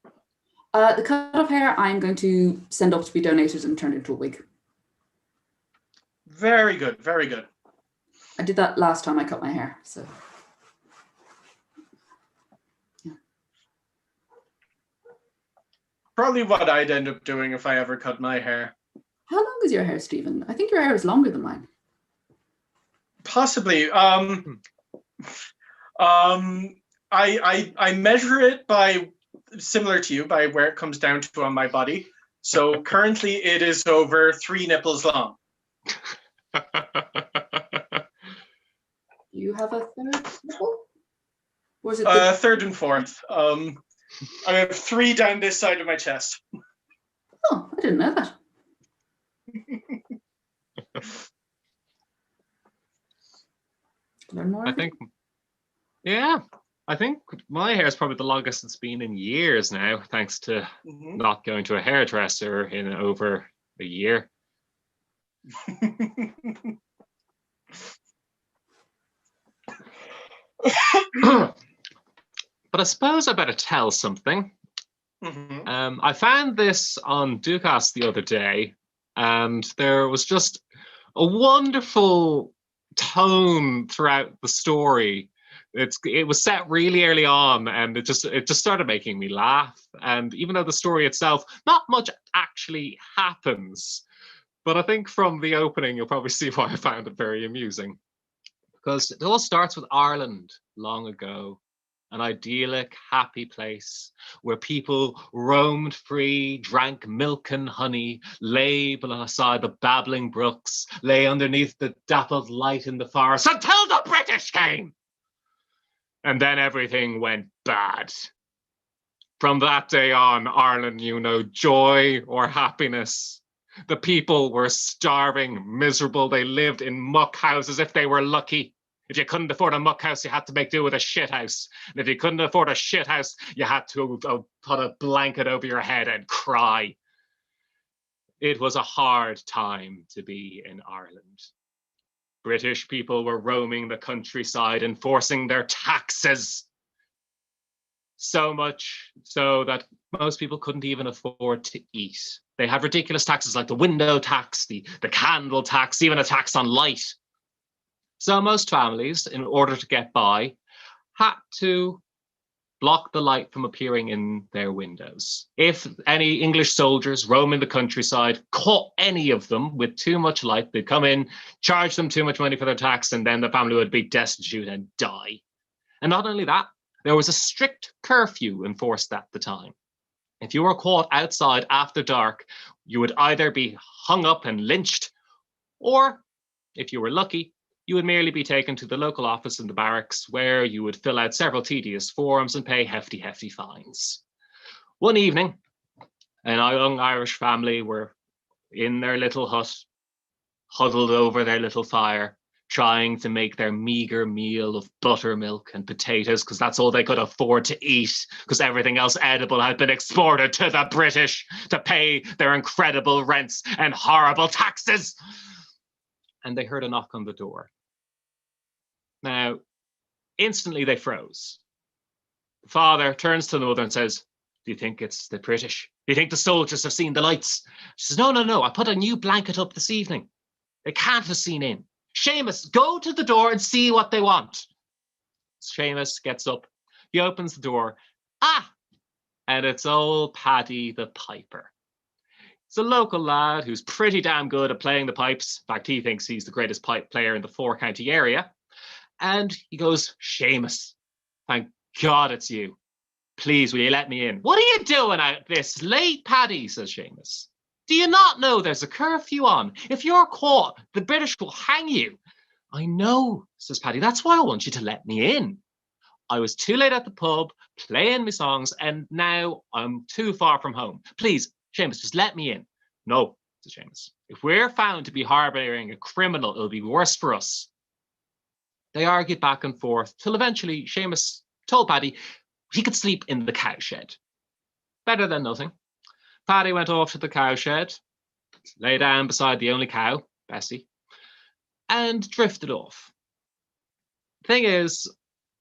The cut off hair I'm going to send off to be donated and turned into a wig. Very good, very good. I did that last time I cut my hair, so. Yeah. Probably what I'd end up doing if I ever cut my hair. How long is your hair, Stephen? I think your hair is longer than mine. Possibly. I measure it by, similar to you, by where it comes down to on my body. So currently it is over 3 nipples long. You have a third nipple? Or is it Third and fourth. I have 3 down this side of my chest. Oh, I didn't know that. Learn more. I think, yeah, I think my hair is probably the longest it's been in years now, thanks to not going to a hairdresser in over a year. But I suppose I better tell something. I found this on Dukas the other day, and there was just a wonderful tone throughout the story. It was set really early on, and it just started making me laugh. And even though the story itself, not much actually happens, but I think from the opening you'll probably see why I found it very amusing. Because it all starts with Ireland long ago, an idyllic, happy place where people roamed free, drank milk and honey, lay beside the babbling brooks, lay underneath the dappled light in the forest until the British came. And then everything went bad. From that day on, Ireland knew no joy or happiness. The people were starving, miserable. They lived in muck houses if they were lucky. If you couldn't afford a muck house, you had to make do with a shit house. And if you couldn't afford a shit house, you had to put a blanket over your head and cry. It was a hard time to be in Ireland. British people were roaming the countryside, enforcing their taxes. So much so that most people couldn't even afford to eat. They had ridiculous taxes like the window tax, the candle tax, even a tax on light. So most families, in order to get by, had to block the light from appearing in their windows. If any English soldiers roaming the countryside caught any of them with too much light, they'd come in, charge them too much money for their tax, and then the family would be destitute and die. And not only that, there was a strict curfew enforced at the time. If you were caught outside after dark, you would either be hung up and lynched, or if you were lucky, you would merely be taken to the local office in the barracks, where you would fill out several tedious forms and pay hefty, hefty fines. One evening, a young Irish family were in their little hut, huddled over their little fire, trying to make their meager meal of buttermilk and potatoes, because that's all they could afford to eat, because everything else edible had been exported to the British to pay their incredible rents and horrible taxes. And they heard a knock on the door. Now, instantly they froze. The father turns to the mother and says, "Do you think it's the British? Do you think the soldiers have seen the lights?" She says, No. I put a new blanket up this evening. They can't have seen in. Seamus, go to the door and see what they want. Seamus gets up. He opens the door. And it's old Paddy the Piper. He's a local lad who's pretty damn good at playing the pipes. In fact, he thinks he's the greatest pipe player in the 4-county area. And he goes, Seamus, thank God it's you. Please, will you let me in? What are you doing out this late, Paddy, says Seamus. Do you not know there's a curfew on? If you're caught, the British will hang you. I know, says Paddy. That's why I want you to let me in. I was too late at the pub, playing my songs, and now I'm too far from home. Please, Seamus, just let me in. No, says Seamus. If we're found to be harbouring a criminal, it'll be worse for us. They argued back and forth till eventually Seamus told Paddy he could sleep in the cowshed. Better than nothing. Paddy went off to the cowshed, lay down beside the only cow, Bessie, and drifted off. Thing is,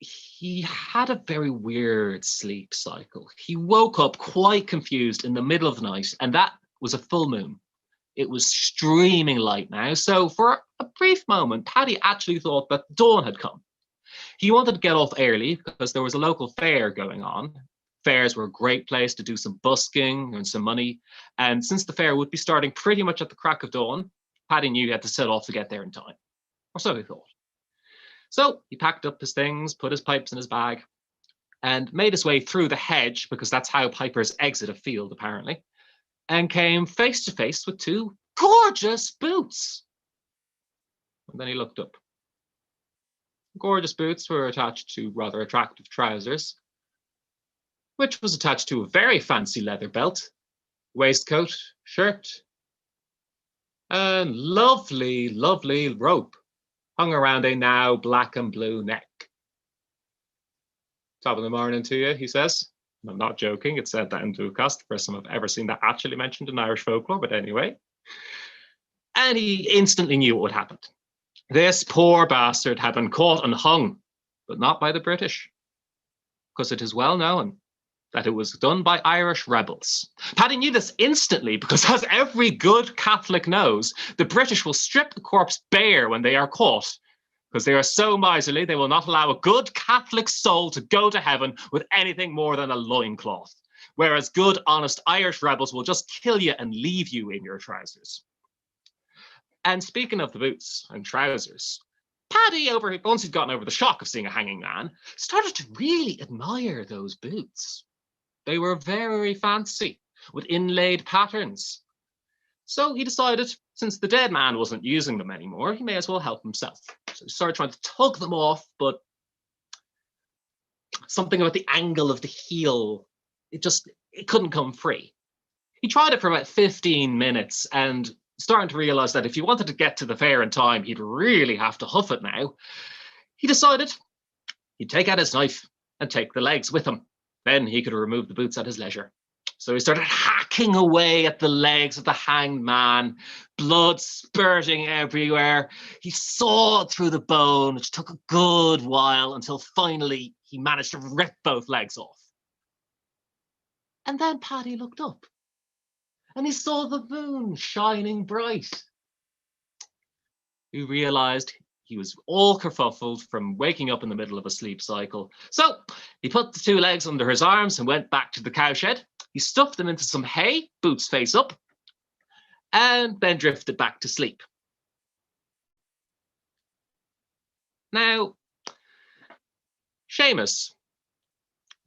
he had a very weird sleep cycle. He woke up quite confused in the middle of the night, and that was a full moon. It was streaming light now, so for a brief moment, Paddy actually thought that dawn had come. He wanted to get off early because there was a local fair going on. Fairs were a great place to do some busking and some money, and since the fair would be starting pretty much at the crack of dawn, Paddy knew he had to set off to get there in time, or so he thought. So he packed up his things, put his pipes in his bag, and made his way through the hedge, because that's how pipers exit a field, apparently, and came face to face with 2 gorgeous boots. And then he looked up. Gorgeous boots were attached to rather attractive trousers, which was attached to a very fancy leather belt, waistcoat, shirt, and lovely, lovely rope hung around a now black and blue neck. Top of the morning to you, he says. I'm not joking, it said that in Dukas, the first time I've ever seen that actually mentioned in Irish folklore, but anyway. And he instantly knew what would happen. This poor bastard had been caught and hung, but not by the British, because it is well known that it was done by Irish rebels. Paddy knew this instantly because, as every good Catholic knows, the British will strip the corpse bare when they are caught, because they are so miserly they will not allow a good Catholic soul to go to heaven with anything more than a loincloth, whereas good, honest Irish rebels will just kill you and leave you in your trousers. And speaking of the boots and trousers, Paddy, once he'd gotten over the shock of seeing a hanging man, started to really admire those boots. They were very fancy, with inlaid patterns. So he decided, since the dead man wasn't using them anymore, he may as well help himself. So he started trying to tug them off, but something about the angle of the heel, it couldn't come free. He tried it for about 15 minutes and starting to realize that if he wanted to get to the fair in time, he'd really have to hoof it now. He decided he'd take out his knife and take the legs with him. Then he could remove the boots at his leisure. So he started hacking away at the legs of the hanged man, blood spurting everywhere. He sawed through the bone, which took a good while, until finally he managed to rip both legs off. And then Paddy looked up, and he saw the moon shining bright. He realized he was all kerfuffled from waking up in the middle of a sleep cycle. So he put the 2 legs under his arms and went back to the cowshed. He stuffed them into some hay, boots face up, and then drifted back to sleep. Now, Seamus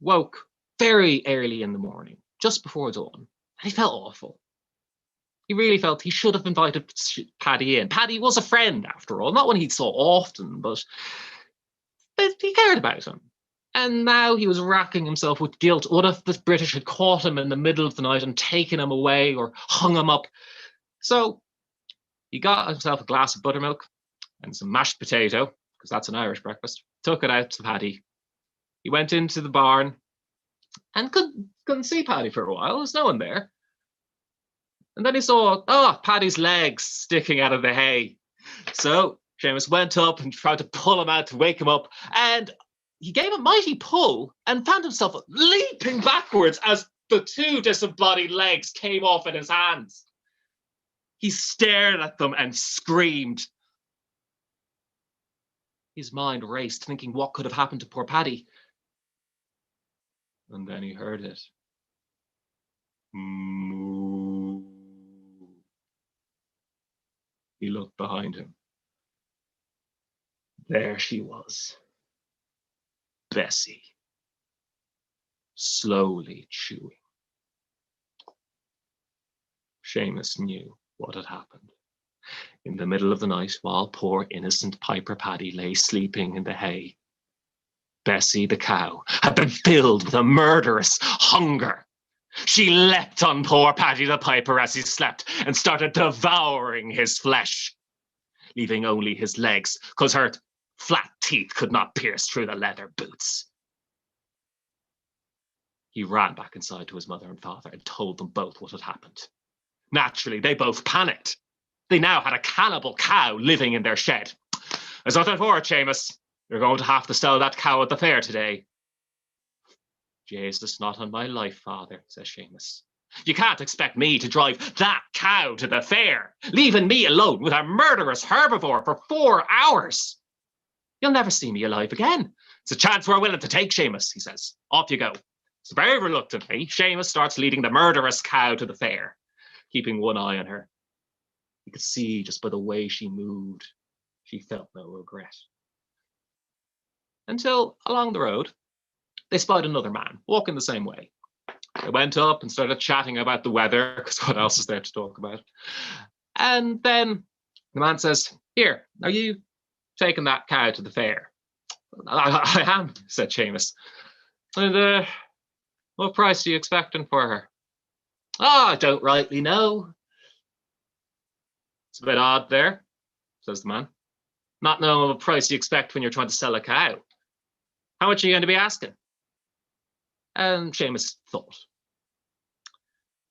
woke very early in the morning, just before dawn, and he felt awful. He really felt he should have invited Paddy in. Paddy was a friend, after all, not one he saw often, but he cared about him. And now he was racking himself with guilt. What if the British had caught him in the middle of the night and taken him away or hung him up? So he got himself a glass of buttermilk and some mashed potato, because that's an Irish breakfast, took it out to Paddy. He went into the barn and couldn't see Paddy for a while. There was no one there. And then he saw, Paddy's legs sticking out of the hay. So Seamus went up and tried to pull him out to wake him up. And he gave a mighty pull and found himself leaping backwards as the 2 disembodied legs came off in his hands. He stared at them and screamed. His mind raced, thinking what could have happened to poor Paddy. And then he heard it. Moo. He looked behind him. There she was. Bessie. Slowly chewing. Seamus knew what had happened. In the middle of the night, while poor innocent Piper Paddy lay sleeping in the hay, Bessie the cow had been filled with a murderous hunger. She leapt on poor Paddy the Piper as he slept and started devouring his flesh, leaving only his legs, because her flat teeth could not pierce through the leather boots. He ran back inside to his mother and father and told them both what had happened. Naturally, they both panicked. They now had a cannibal cow living in their shed. There's nothing for it, Seamus. You're going to have to sell that cow at the fair today. Jesus, not on my life, father, says Seamus. You can't expect me to drive that cow to the fair, leaving me alone with a murderous herbivore for 4 hours. You'll never see me alive again. It's a chance we're willing to take, Seamus, he says. Off you go. So very reluctantly, Seamus starts leading the murderous cow to the fair, keeping one eye on her. You could see just by the way she moved, she felt no regret. Until along the road, they spied another man walking the same way. They went up and started chatting about the weather, because what else is there to talk about? And then the man says, "Here, are you taking that cow to the fair?" I am, said Seamus. And what price are you expecting for her? Oh, I don't rightly know. It's a bit odd there, says the man. Not knowing what price you expect when you're trying to sell a cow. How much are you going to be asking? And Seamus thought.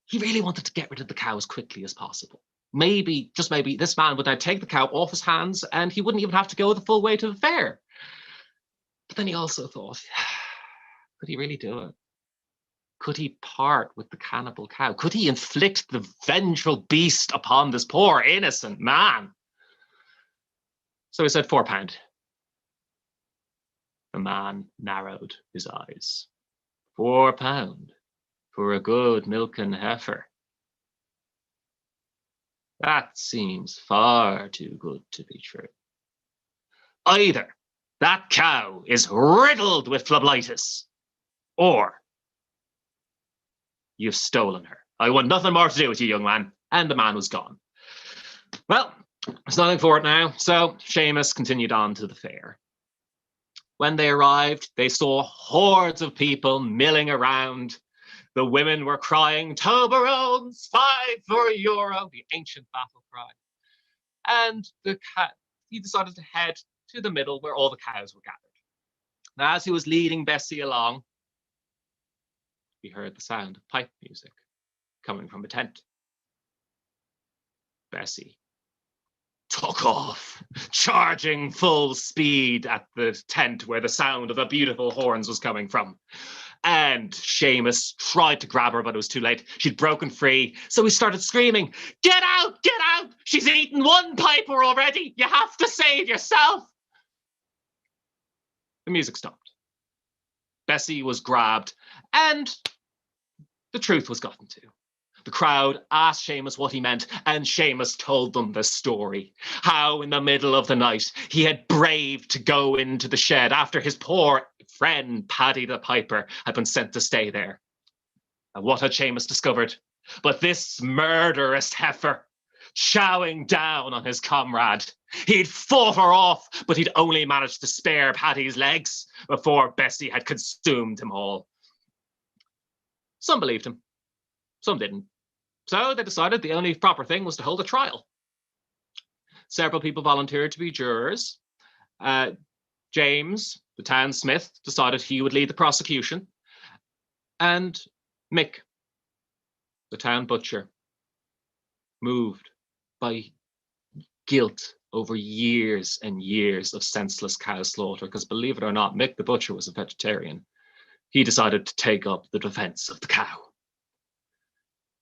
He really wanted to get rid of the cow as quickly as possible. Maybe, just maybe, this man would now take the cow off his hands and he wouldn't even have to go the full way to the fair. But then he also thought, could he really do it? Could he part with the cannibal cow? Could he inflict the vengeful beast upon this poor innocent man? So he said £4. The man narrowed his eyes. £4 for a good milking heifer. That seems far too good to be true. Either that cow is riddled with phlebitis, or you've stolen her. I want nothing more to do with you, young man. And the man was gone. Well, there's nothing for it now, so Seamus continued on to the fair. When they arrived, they saw hordes of people milling around. The women were crying, Toblerones, 5 for €1, the ancient battle cry. And he decided to head to the middle where all the cows were gathered. Now, as he was leading Bessie along, he heard the sound of pipe music coming from a tent. Bessie took off, charging full speed at the tent where the sound of the beautiful horns was coming from. And Seamus tried to grab her, but it was too late. She'd broken free, so he started screaming, Get out! Get out! She's eaten 1 piper already! You have to save yourself! The music stopped. Bessie was grabbed, and the truth was gotten to. The crowd asked Seamus what he meant, and Seamus told them the story. How in the middle of the night he had braved to go into the shed after his poor friend Paddy the Piper had been sent to stay there. And what had Seamus discovered? But this murderous heifer chowing down on his comrade. He'd fought her off, but he'd only managed to spare Paddy's legs before Bessie had consumed him all. Some believed him, some didn't. So they decided the only proper thing was to hold a trial. Several people volunteered to be jurors. James, the town smith, decided he would lead the prosecution. And Mick, the town butcher, moved by guilt over years and years of senseless cow slaughter, because believe it or not, Mick the butcher was a vegetarian. He decided to take up the defense of the cow.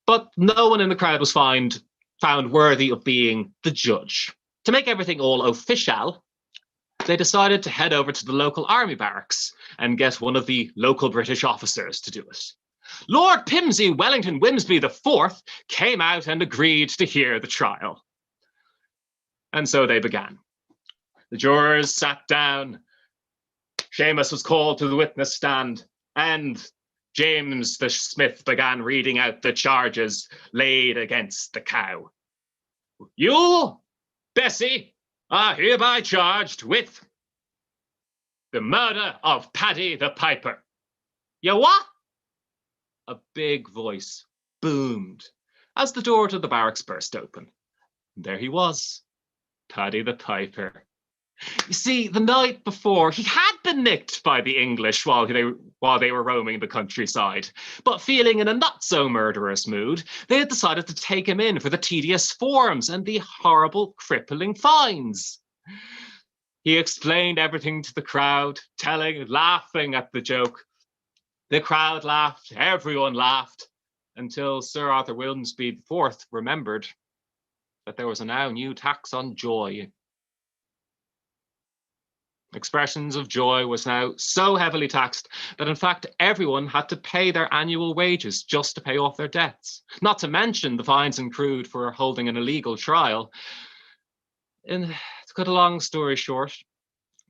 But no one in the crowd was found worthy of being the judge. To make everything all official, they decided to head over to the local army barracks and get one of the local British officers to do it. Lord Pimsey Wellington Wimsby IV came out and agreed to hear the trial. And so they began. The jurors sat down. Seamus was called to the witness stand, and James the Smith began reading out the charges laid against the cow. You, Bessie, are hereby charged with the murder of Paddy the Piper. You what? A big voice boomed as the door to the barracks burst open. There he was, Paddy the Piper. You see, the night before, he had been nicked by the English while they were roaming the countryside. But feeling in a not-so-murderous mood, they had decided to take him in for the tedious forms and the horrible, crippling fines. He explained everything to the crowd, laughing at the joke. The crowd laughed, everyone laughed, until Sir Arthur Wilmsby IV remembered that there was a now new tax on joy. Expressions of joy was now so heavily taxed that in fact everyone had to pay their annual wages just to pay off their debts, not to mention the fines accrued for holding an illegal trial. And to cut a long story short,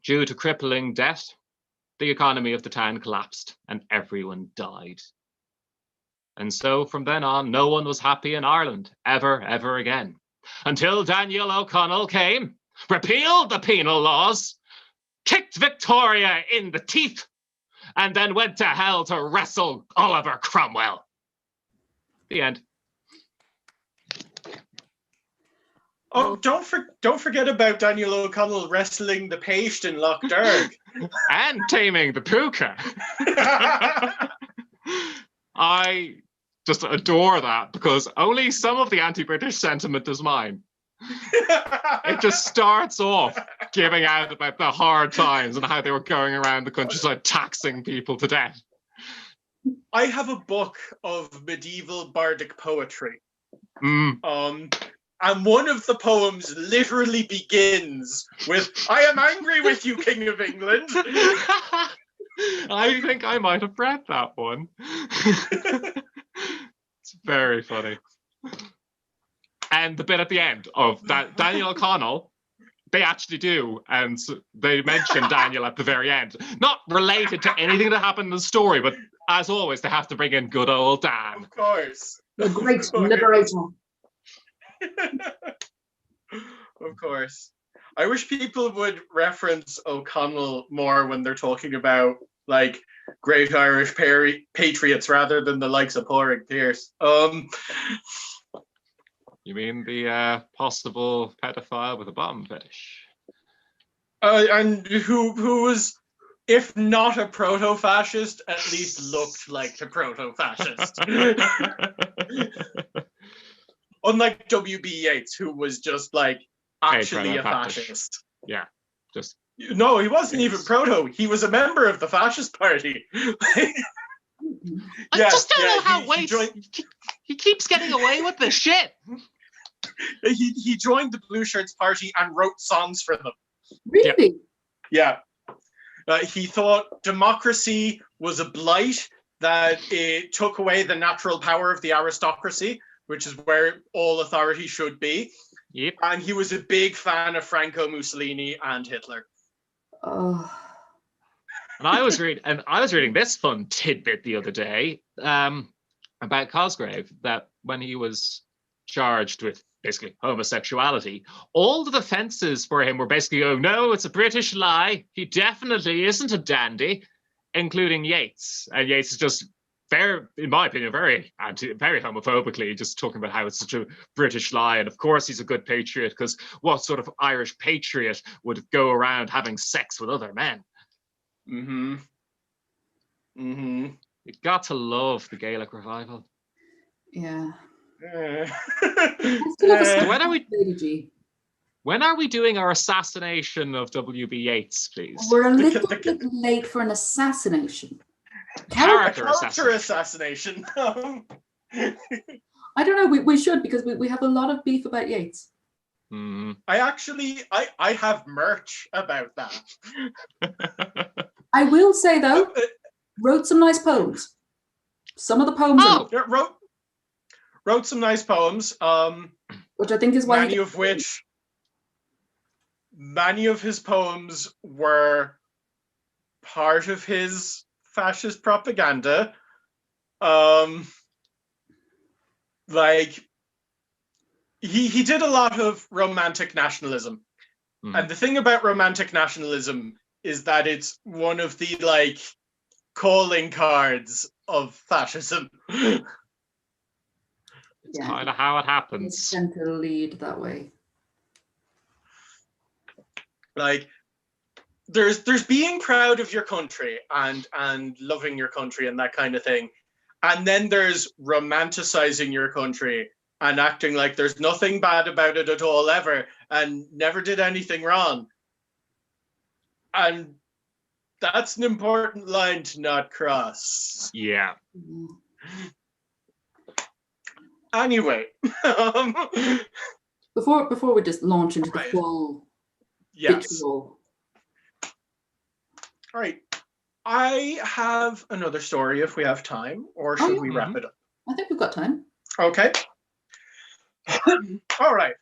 due to crippling debt, the economy of the town collapsed and everyone died. And so from then on, no one was happy in Ireland, ever again, until Daniel O'Connell came, repealed the penal laws, kicked Victoria in the teeth, and then went to hell to wrestle Oliver Cromwell. The end. Oh, don't forget about Daniel O'Connell wrestling the Paist in Loch Derg. And taming the puka. I just adore that because only some of the anti-British sentiment is mine. It just starts off giving out about the hard times and how they were going around the countryside taxing people to death. I have a book of medieval bardic poetry. And one of the poems literally begins with, "I am angry with you, King of England." I think I might have read that one. It's very funny. And the bit at the end of that, Daniel O'Connell, they actually do, and they mention Daniel at the very end. Not related to anything that happened in the story, but as always, they have to bring in good old Dan. Of course. The great liberator. Of course. I wish people would reference O'Connell more when they're talking about like great Irish patriots rather than the likes of Pádraig Pearse. You mean the possible pedophile with a bomb fetish? And who was, if not a proto-fascist, at least looked like a proto-fascist. Unlike W.B. Yeats, who was just like actually a fascist. Yeah, just. No, he wasn't even proto. He was a member of the fascist party. I just don't know how he keeps getting away with this shit. He joined the Blue Shirts party and wrote songs for them. Really? Yeah. He thought democracy was a blight, that it took away the natural power of the aristocracy, which is where all authority should be. Yep. And he was a big fan of Franco, Mussolini, and Hitler. Oh. And I was reading this fun tidbit the other day about Cosgrave, that when he was charged with basically homosexuality, all the defenses for him were basically, oh no, it's a British lie. He definitely isn't a dandy, including Yeats. And Yeats is just very, in my opinion, very homophobically just talking about how it's such a British lie. And of course he's a good patriot, because what sort of Irish patriot would go around having sex with other men? Mm-hmm. Mm-hmm. You got to love the Gaelic revival. Yeah. When are we doing our assassination of W.B. Yeats, please? We're a little bit late for an assassination. Character assassination. I don't know. We should, because we have a lot of beef about Yeats. Mhm. I have merch about that. I will say though, wrote some nice poems. Some of the poems, Oh, Yeah, wrote some nice poems. which I think is why Many of his poems were part of his fascist propaganda. Like he did a lot of romantic nationalism. And the thing about romantic nationalism is that it's one of the like calling cards of fascism. it's Yeah. kind of how it they happens. tend to lead that way. Like there's being proud of your country and loving your country and that kind of thing. And then there's romanticizing your country and acting like there's nothing bad about it at all ever and never did anything wrong. And that's an important line to not cross. Yeah. Anyway. Before we just launch into Right. the full Yes. vitriol. All right. I have another story if we have time, or should we wrap it up? I think we've got time. Okay. All right.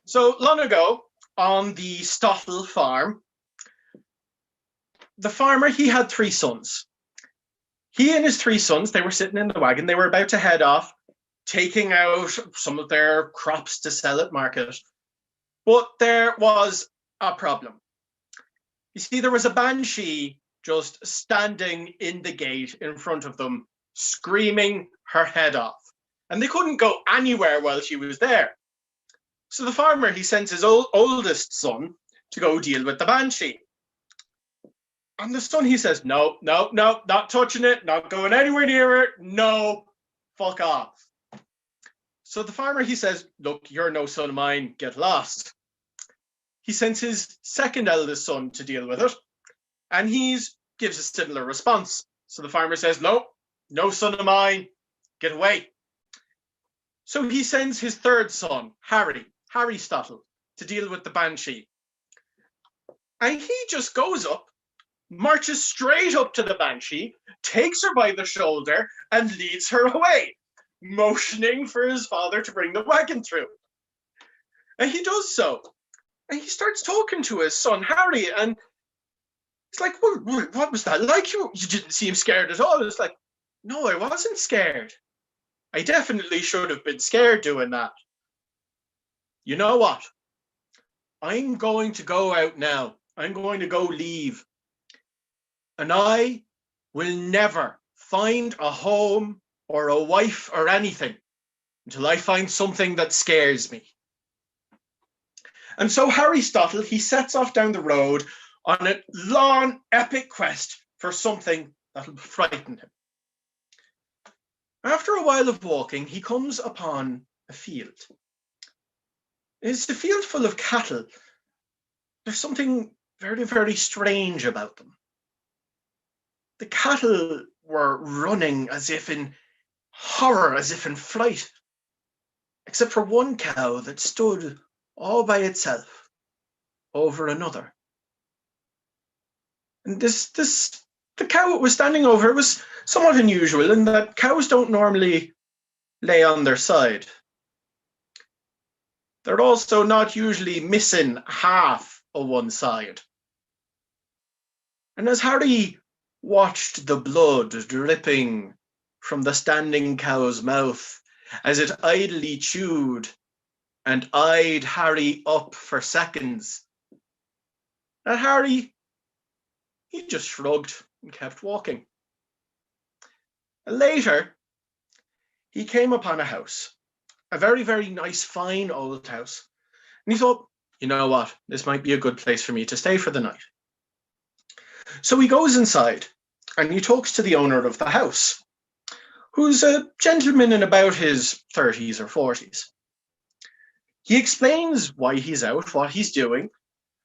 So long ago on the Stottle farm, the farmer, he had 3 sons. He and his 3 sons, they were sitting in the wagon. They were about to head off, taking out some of their crops to sell at market. But there was a problem. You see, there was a banshee just standing in the gate in front of them, screaming her head off. And they couldn't go anywhere while she was there. So the farmer, he sends his oldest son to go deal with the banshee. And the son, he says, no, not touching it, not going anywhere near it, no, fuck off. So the farmer, he says, look, you're no son of mine, get lost. He sends his second eldest son to deal with it, and he gives a similar response. So the farmer says, no son of mine, get away. So he sends his third son, Harry Stottle, to deal with the banshee. And he just goes up, marches straight up to the banshee, takes her by the shoulder, and leads her away, motioning for his father to bring the wagon through. And he does so. And he starts talking to his son, Harry, and he's like, what was that like? You didn't seem scared at all. It's like, no, I wasn't scared. I definitely should have been scared doing that. You know what? I'm going to go out now. I'm going to go leave. And I will never find a home or a wife or anything until I find something that scares me. And so Harry Stottle, he sets off down the road on a long, epic quest for something that'll frighten him. After a while of walking, he comes upon a field. It's a field full of cattle. There's something very, very strange about them. The cattle were running as if in horror, as if in fright, except for one cow that stood all by itself over another. And the cow it was standing over was somewhat unusual in that cows don't normally lay on their side. They're also not usually missing half of one side. And as Harry watched the blood dripping from the standing cow's mouth as it idly chewed and eyed Harry up for seconds, and Harry, he just shrugged and kept walking. And later, he came upon a house, a very, very nice, fine old house. And he thought, you know what, this might be a good place for me to stay for the night. So he goes inside and he talks to the owner of the house, who's a gentleman in about his 30s or 40s. He explains why he's out, what he's doing,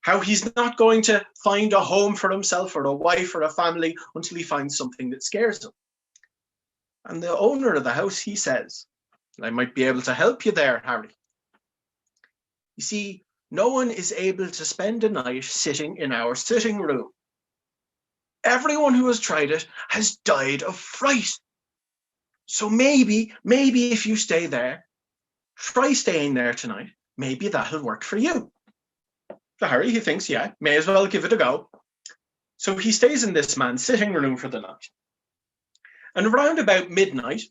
how he's not going to find a home for himself or a wife or a family until he finds something that scares him. And the owner of the house, he says, I might be able to help you there, Harry. You see, no one is able to spend a night sitting in our sitting room. Everyone who has tried it has died of fright. So maybe if you stay there, try staying there tonight. Maybe that'll work for you. So Harry, he thinks, yeah, may as well give it a go. So he stays in this man's sitting room for the night. And around about midnight,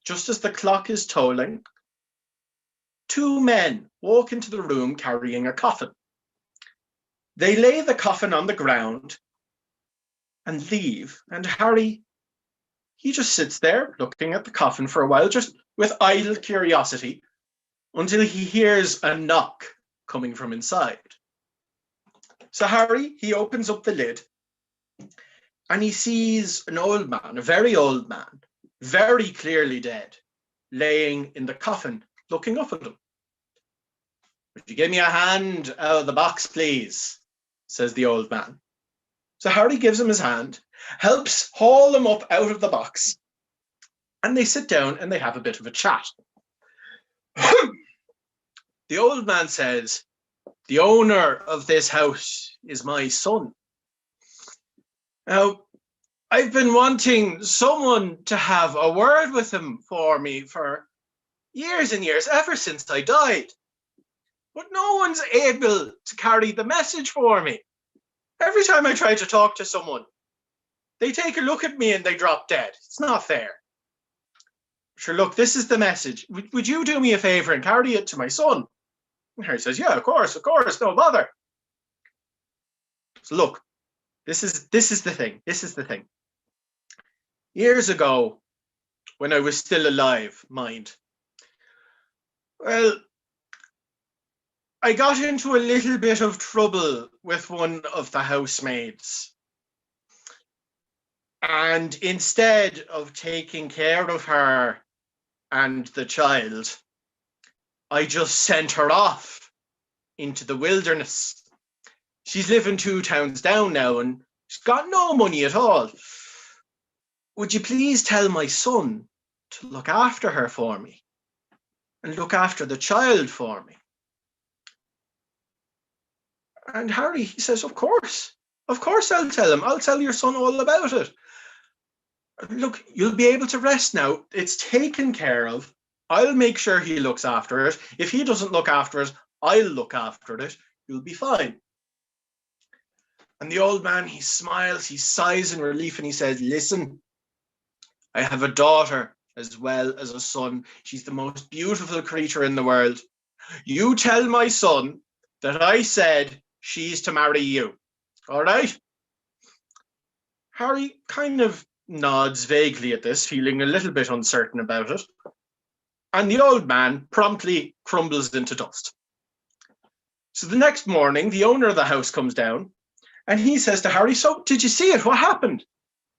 just as the clock is tolling, two men walk into the room carrying a coffin. They lay the coffin on the ground and leave. And Harry, he just sits there looking at the coffin for a while, just with idle curiosity, until he hears a knock coming from inside. So Harry, he opens up the lid and he sees an old man, a very old man, very clearly dead, laying in the coffin, looking up at him. "Would you give me a hand out of the box, please?" says the old man. So Harry gives him his hand, helps haul him up out of the box, and they sit down and they have a bit of a chat. The old man says, "The owner of this house is my son. Now, I've been wanting someone to have a word with him for me for years and years, ever since I died. But no one's able to carry the message for me. Every time I try to talk to someone, they take a look at me and they drop dead. It's not fair. Sure, look, this is the message. Would you do me a favor and carry it to my son?" And Harry says, "Yeah, of course, no bother." So look, this is the thing. This is the thing. Years ago, when I was still alive, mind, well, I got into a little bit of trouble with one of the housemaids. And instead of taking care of her and the child, I just sent her off into the wilderness. She's living 2 towns down now and she's got no money at all. Would you please tell my son to look after her for me and look after the child for me?" And Harry, he says, of course I'll tell him. I'll tell your son all about it. Look, you'll be able to rest now. It's taken care of. I'll make sure he looks after it. If he doesn't look after it, I'll look after it. You'll be fine. And the old man, he smiles, he sighs in relief, and he says, "Listen, I have a daughter as well as a son. She's the most beautiful creature in the world. You tell my son that I said she's to marry you. All right?" Harry kind of nods vaguely at this, feeling a little bit uncertain about it. And the old man promptly crumbles into dust. So the next morning, the owner of the house comes down and he says to Harry, "So did you see it? What happened?" It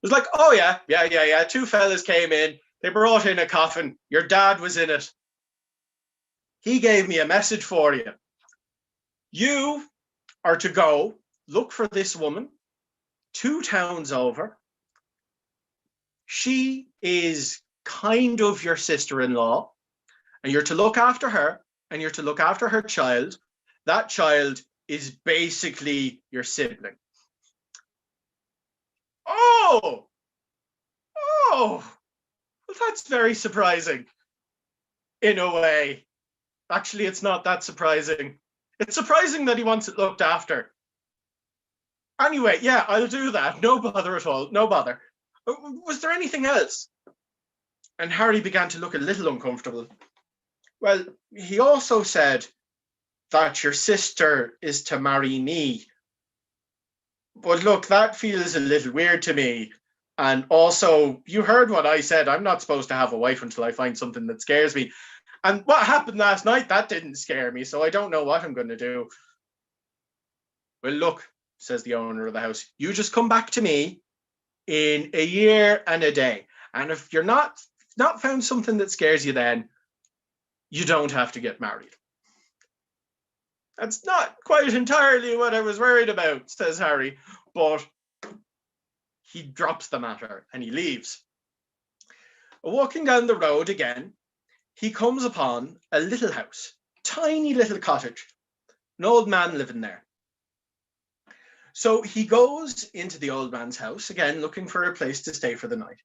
was like, "Oh yeah. 2 fellas came in. They brought in a coffin. Your dad was in it. He gave me a message for you. You are to go look for this woman 2 towns over. She is kind of your sister-in-law, and you're to look after her, and you're to look after her child. That child is basically your sibling." Oh, well, that's very surprising in a way. Actually, it's not that surprising. It's surprising that he wants it looked after. Anyway, yeah, I'll do that. No bother at all. No bother. Was there anything else? And Harry began to look a little uncomfortable. "Well, he also said that your sister is to marry me. But look, that feels a little weird to me. And also, you heard what I said. I'm not supposed to have a wife until I find something that scares me. And what happened last night, that didn't scare me, so I don't know what I'm going to do." "Well, look," says the owner of the house, "you just come back to me in a year and a day. And if you're not found something that scares you then, you don't have to get married." "That's not quite entirely what I was worried about," says Harry, but he drops the matter and he leaves. Walking down the road again, he comes upon a little house tiny little cottage, an old man living there. So he goes into the old man's house, again, looking for a place to stay for the night.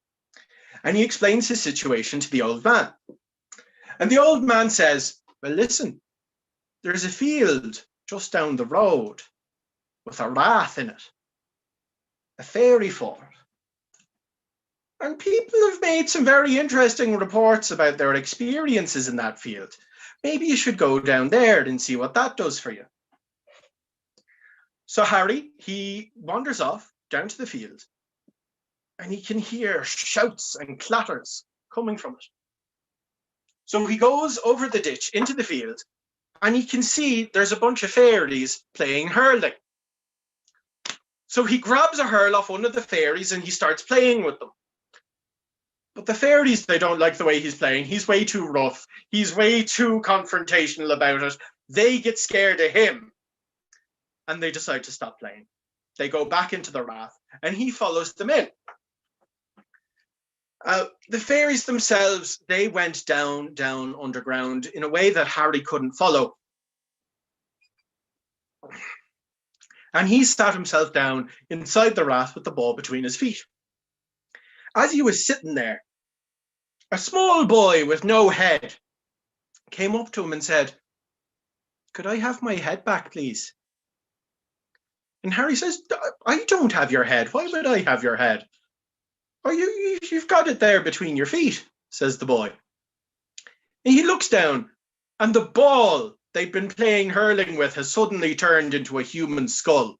And he explains his situation to the old man. And the old man says, well, listen, there's a field just down the road with a rath in it, a fairy fort. And people have made some very interesting reports about their experiences in that field. Maybe you should go down there and see what that does for you. So Harry, he wanders off down to the field, and he can hear shouts and clatters coming from it. So he goes over the ditch into the field, and he can see there's a bunch of fairies playing hurling. So he grabs a hurl off one of the fairies and he starts playing with them. But the fairies, they don't like the way he's playing. He's way too rough. He's way too confrontational about it. They get scared of him, and they decide to stop playing. They go back into the rath, and he follows them in. The fairies themselves, they went down underground in a way that Harry couldn't follow. And he sat himself down inside the rath with the ball between his feet. As he was sitting there, a small boy with no head came up to him and said, could I have my head back, please? And Harry says, I don't have your head. Why would I have your head? Oh, you've got it there between your feet, says the boy. And he looks down, and the ball they'd been playing hurling with has suddenly turned into a human skull.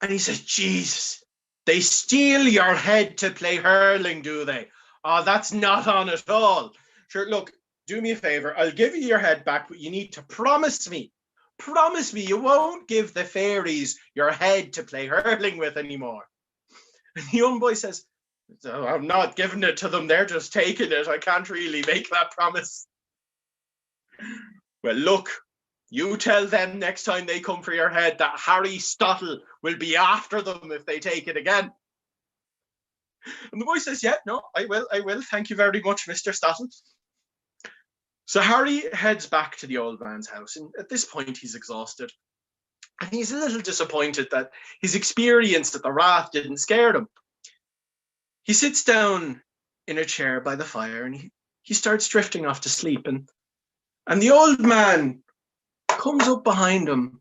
And he says, Jesus, they steal your head to play hurling, do they? Oh, that's not on at all. Sure, look, do me a favor. I'll give you your head back, but you need to promise me you won't give the fairies your head to play hurling with anymore. And the young boy says, oh, I'm not giving it to them. They're just taking it. I can't really make that promise. Well, look, you tell them next time they come for your head that Harry Stottle will be after them if they take it again. And the boy says, yeah, no, I will. Thank you very much, Mr. Stottle. So Harry heads back to the old man's house. And at this point, he's exhausted. And he's a little disappointed that his experience at the rath didn't scare him. He sits down in a chair by the fire and he starts drifting off to sleep. And the old man comes up behind him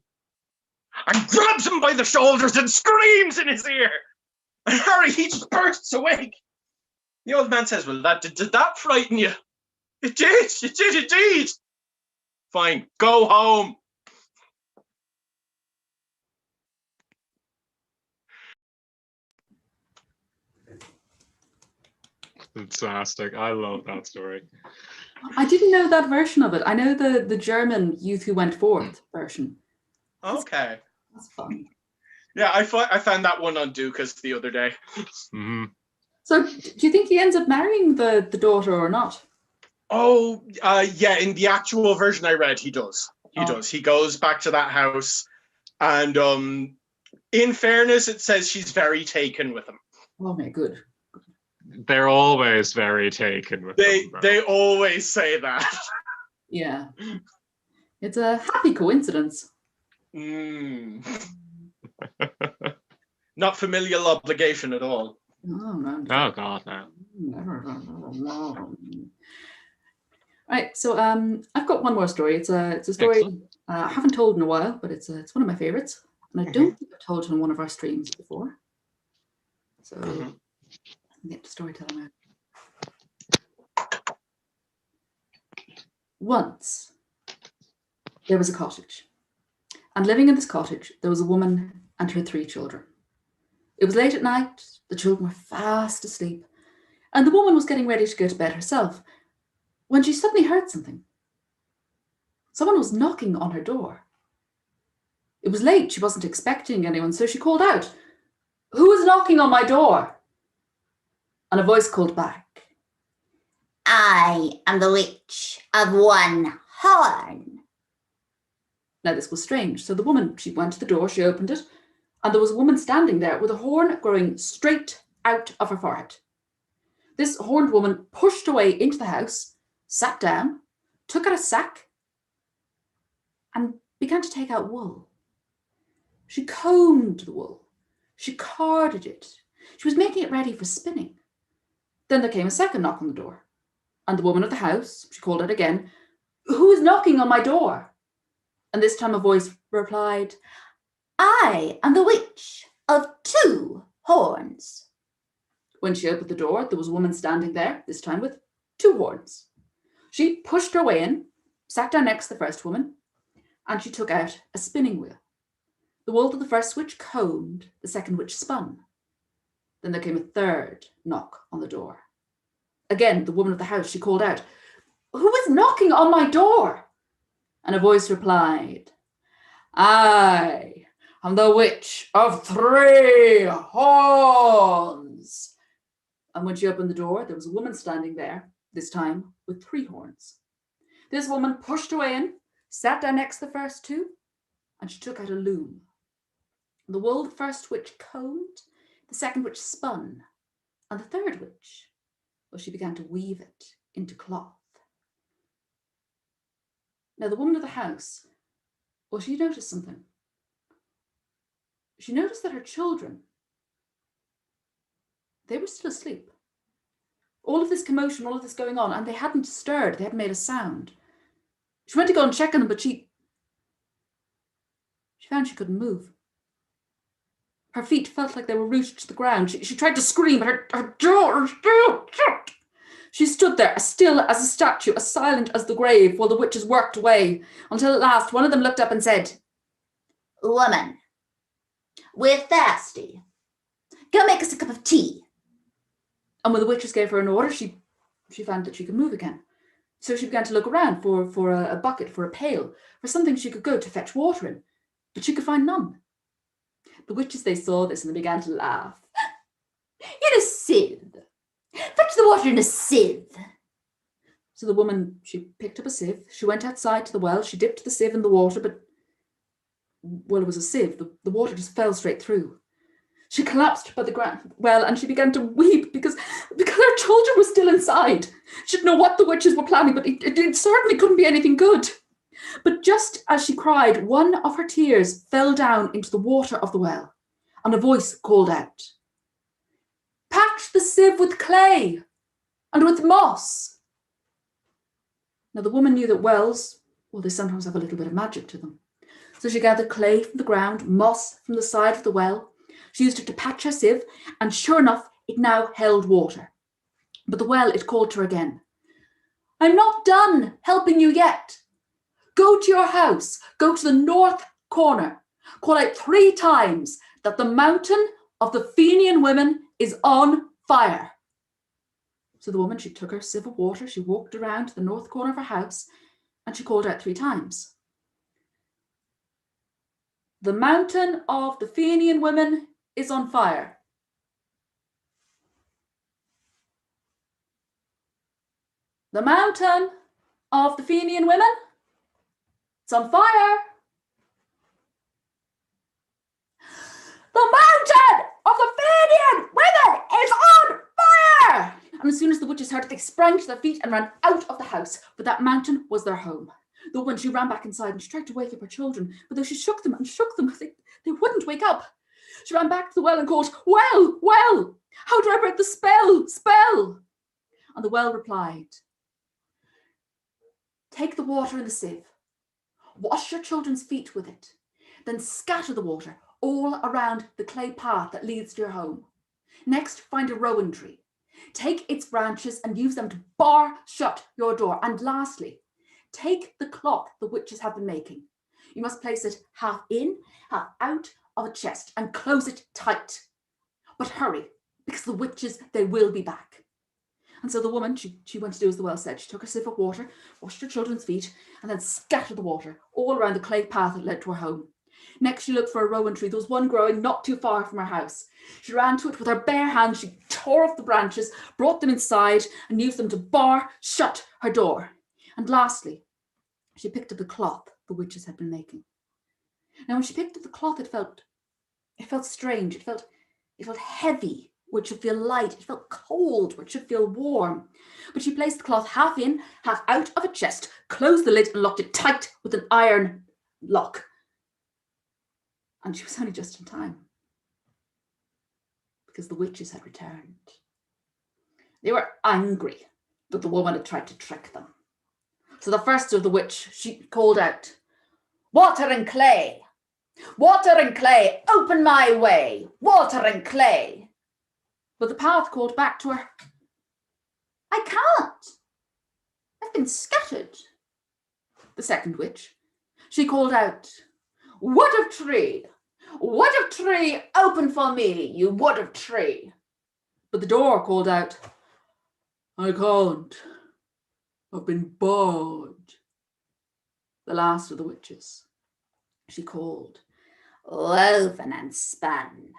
and grabs him by the shoulders and screams in his ear. And Harry, he just bursts awake. The old man says, well, did that frighten you? It did indeed. Fine, go home. Fantastic. I love that story. I didn't know that version of it. I know the German Youth Who Went Forth version. Okay. That's fun. Yeah, I found that one on Dukas the other day. Mm-hmm. So do you think he ends up marrying the daughter or not? Oh, yeah, in the actual version I read, he does. He does. He goes back to that house, and in fairness, it says she's very taken with him. Okay, good. They're always very taken with them. They always say that. Yeah. It's a happy coincidence. Not familial obligation at all. Oh, no. Oh, God, no. Never. Right, so I've got one more story. It's a story I haven't told in a while, but it's one of my favorites, and I don't think I've told it on one of our streams before. So let me get the storytelling out. Once there was a cottage, and living in this cottage there was a woman and her 3 children. It was late at night. The children were fast asleep, and the woman was getting ready to go to bed herself, when she suddenly heard something. Someone was knocking on her door. It was late. She wasn't expecting anyone, so she called out, "Who is knocking on my door?" And a voice called back, "I am the witch of one horn." Now this was strange. So the woman, she went to the door, she opened it, and there was a woman standing there with a horn growing straight out of her forehead. This horned woman pushed away into the house, sat down, took out a sack, and began to take out wool. She combed the wool. She carded it. She was making it ready for spinning. Then there came a second knock on the door. And the woman of the house, she called out again, "Who is knocking on my door?" And this time a voice replied, "I am the witch of 2 horns." When she opened the door, there was a woman standing there, this time with 2 horns. She pushed her way in, sat down next to the first woman, and she took out a spinning wheel. The wool that the first witch combed, the second witch spun. Then there came a third knock on the door. Again, the woman of the house, she called out, "Who is knocking on my door?" And a voice replied, "I am the witch of 3 horns." And when she opened the door, there was a woman standing there, this time with 3 horns. This woman pushed her way in, sat down next to the first 2, and she took out a loom. The wool the first witch combed, the second witch spun, and the third witch, well, she began to weave it into cloth. Now the woman of the house, well, she noticed something. She noticed that her children, they were still asleep. All of this commotion, all of this going on, and they hadn't stirred, they hadn't made a sound. She went to go and check on them, but she found she couldn't move. Her feet felt like they were rooted to the ground. She tried to scream, but her jaw was still shut. She stood there, as still as a statue, as silent as the grave, while the witches worked away, until at last one of them looked up and said, "Woman, we're thirsty. Go make us a cup of tea." And when the witches gave her an order, she found that she could move again. So she began to look around for a bucket, for a pail, for something she could go to fetch water in, but she could find none. The witches, they saw this and they began to laugh. "In a sieve. Fetch the water in a sieve." So the woman, she picked up a sieve. She went outside to the well. She dipped the sieve in the water, but, well, it was a sieve. The water just fell straight through. She collapsed by the well and she began to weep because her children were still inside. She didn't know what the witches were planning, but it certainly couldn't be anything good. But just as she cried, one of her tears fell down into the water of the well, and a voice called out, "Patch the sieve with clay and with moss." Now the woman knew that wells, well, they sometimes have a little bit of magic to them. So she gathered clay from the ground, moss from the side of the well. She used it to patch her sieve, and sure enough, it now held water. But the well, it called to her again. "I'm not done helping you yet. Go to your house, go to the north corner, call out 3 times that the mountain of the Fenian women is on fire." So the woman, she took her sieve of water, she walked around to the north corner of her house, and she called out 3 times. "The mountain of the Fenian women is on fire." "The mountain of the Fenian women, it's on fire." "The mountain of the Fenian women is on fire!" And as soon as the witches heard it, they sprang to their feet and ran out of the house, but that mountain was their home. The woman, she ran back inside and she tried to wake up her children, but though she shook them, they wouldn't wake up. She ran back to the well and called, well, how do I break the spell? And the well replied, "Take the water in the sieve, wash your children's feet with it, then scatter the water all around the clay path that leads to your home. Next, find a rowan tree. Take its branches and use them to bar shut your door. And lastly, take the cloth the witches have been making. You must place it half in, half out of a chest and close it tight. But hurry, because the witches, they will be back." And so the woman, she went to do as the well said. She took a sieve of water, washed her children's feet, and then scattered the water all around the clay path that led to her home. Next, she looked for a rowan tree. There was one growing not too far from her house. She ran to it with her bare hands. She tore off the branches, brought them inside, and used them to bar shut her door. And lastly, she picked up the cloth the witches had been making. Now, when she picked up the cloth, it felt strange. It felt heavy, which should feel light. It felt cold, which should feel warm. But she placed the cloth half in, half out of a chest, closed the lid, and locked it tight with an iron lock. And she was only just in time, because the witches had returned. They were angry that the woman had tried to trick them. So the first of the witch, she called out, "Water and clay! Water and clay, open my way! Water and clay!" But the path called back to her, "I can't. I've been scattered." The second witch, she called out, "Wood of tree! Wood of tree, open for me, you wood of tree!" But the door called out, "I can't. I've been barred." The last of the witches, she called, "Woven and spun.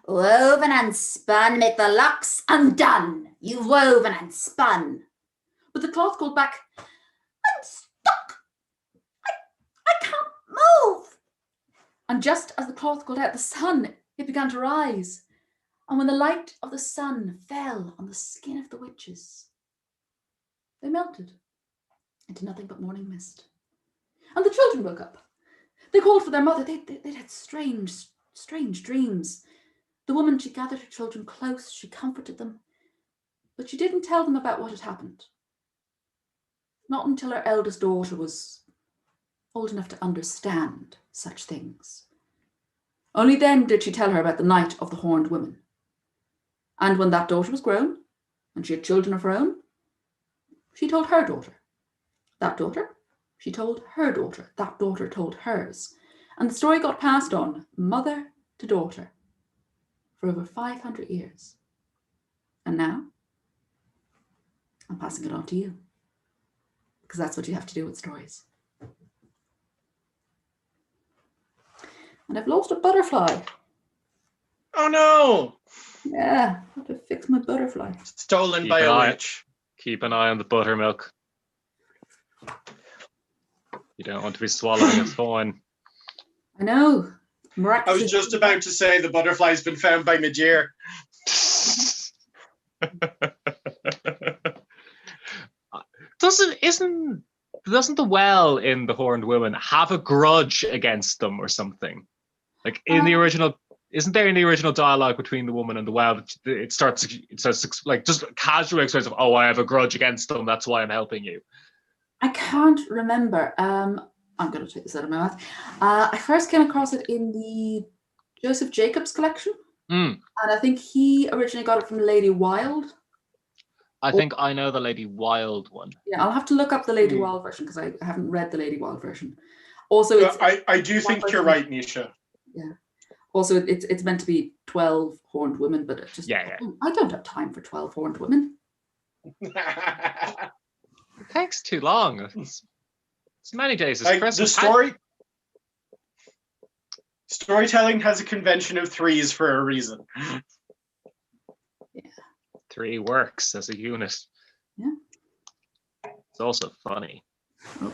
Woven and spun, make the locks undone. You've woven and spun." But the cloth called back, "I'm stuck. I can't move." And just as the cloth called out, the sun, it began to rise. And when the light of the sun fell on the skin of the witches, they melted into nothing but morning mist. And the children woke up. They called for their mother. They'd had strange dreams. The woman, she gathered her children close. She comforted them. But she didn't tell them about what had happened. Not until her eldest daughter was old enough to understand such things. Only then did she tell her about the night of the horned women. And when that daughter was grown, and she had children of her own, she told her daughter. That daughter, she told her daughter. That daughter told hers. And the story got passed on, mother to daughter, for over 500 years. And now, I'm passing it on to you. Because that's what you have to do with stories. And I've lost a butterfly. Oh no! Yeah, I have to fix my butterfly. Stolen by a witch. Keep an eye on the buttermilk. You don't want to be swallowing a thorn. I know. I was just about to say the butterfly's been found by Majir. Doesn't the well in the Horned Woman have a grudge against them or something? Like in the original, isn't there in the original dialogue between the woman and the well? It starts like just casual expression of, "Oh, I have a grudge against them. That's why I'm helping you." I can't remember. I'm going to take this out of my mouth. I first came across it in the Joseph Jacobs collection, and I think he originally got it from Lady Wilde. I think I know the Lady Wilde one. Yeah, I'll have to look up the Lady Wilde version because I haven't read the Lady Wilde version. Also, I do think you're right, Nisha. Yeah. Also, it's meant to be 12 horned women, but it just I don't have time for 12 horned women. It takes too long. It's many days. It's Christmas. The storytelling has a convention of threes for a reason. Yeah. 3 works as a unit. Yeah. It's also funny. Oh.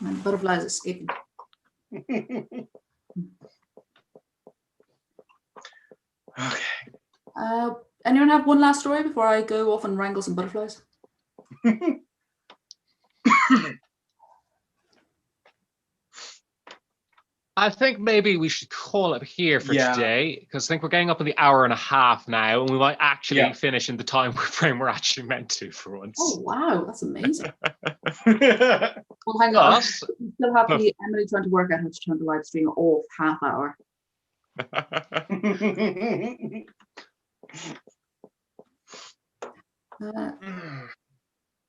My butterfly is escaping. Okay. Anyone have one last story before I go off and wrangle some butterflies? I think maybe we should call it here for today, because I think we're getting up in the hour and a half now, and we might actually finish in the time frame we're actually meant to for once. Oh, wow, that's amazing. Well, hang on. We still have to be Emily trying to work out how to turn the live stream off half hour.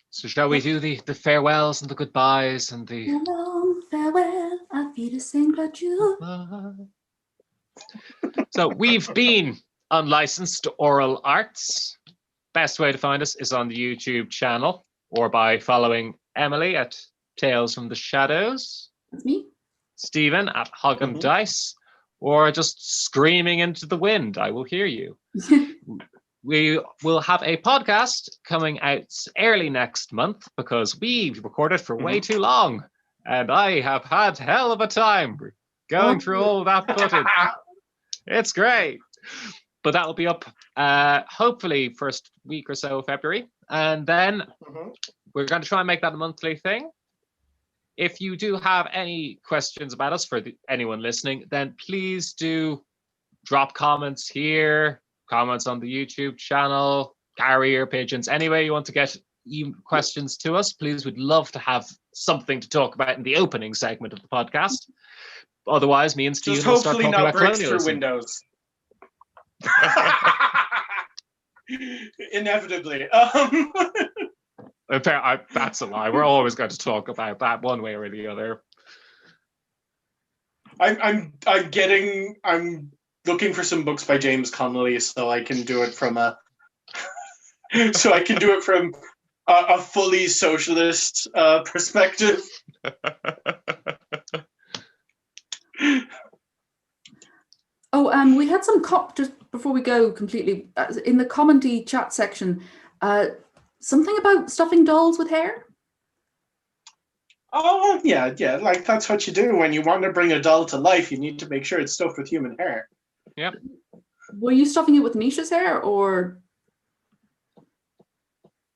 So shall we do the farewells and the goodbyes and the... Long farewell, auf Wiedersehen, adieu. So we've been Unlicensed Oral Arts. Best way to find us is on the YouTube channel or by following Emily at Tales from the Shadows. That's me. Stephen at Hog and Dice, or just screaming into the wind. I will hear you. We will have a podcast coming out early next month because we've recorded for way too long. And I have had hell of a time going through all of that footage. It's great. But that will be up hopefully first week or so of February. And then we're going to try and make that a monthly thing. if you do have any questions about us for anyone listening, then please do drop comments here, comments on the YouTube channel, carrier pigeons, any way you want to get questions to us. Please, we'd love to have something to talk about in the opening segment of the podcast. Otherwise, me and Steve Just will start hopefully talking not about breaks through colonialism. windows. Inevitably. That's a lie. We're always going to talk about that one way or the other. I'm looking for some books by James Connolly so I can do it from a fully socialist perspective. Oh, we had some just before we go completely in the comedy chat section. Something about stuffing dolls with hair. Oh yeah, like that's what you do when you want to bring a doll to life. You need to make sure it's stuffed with human hair. Yep. Were you stuffing it with Misha's hair, or?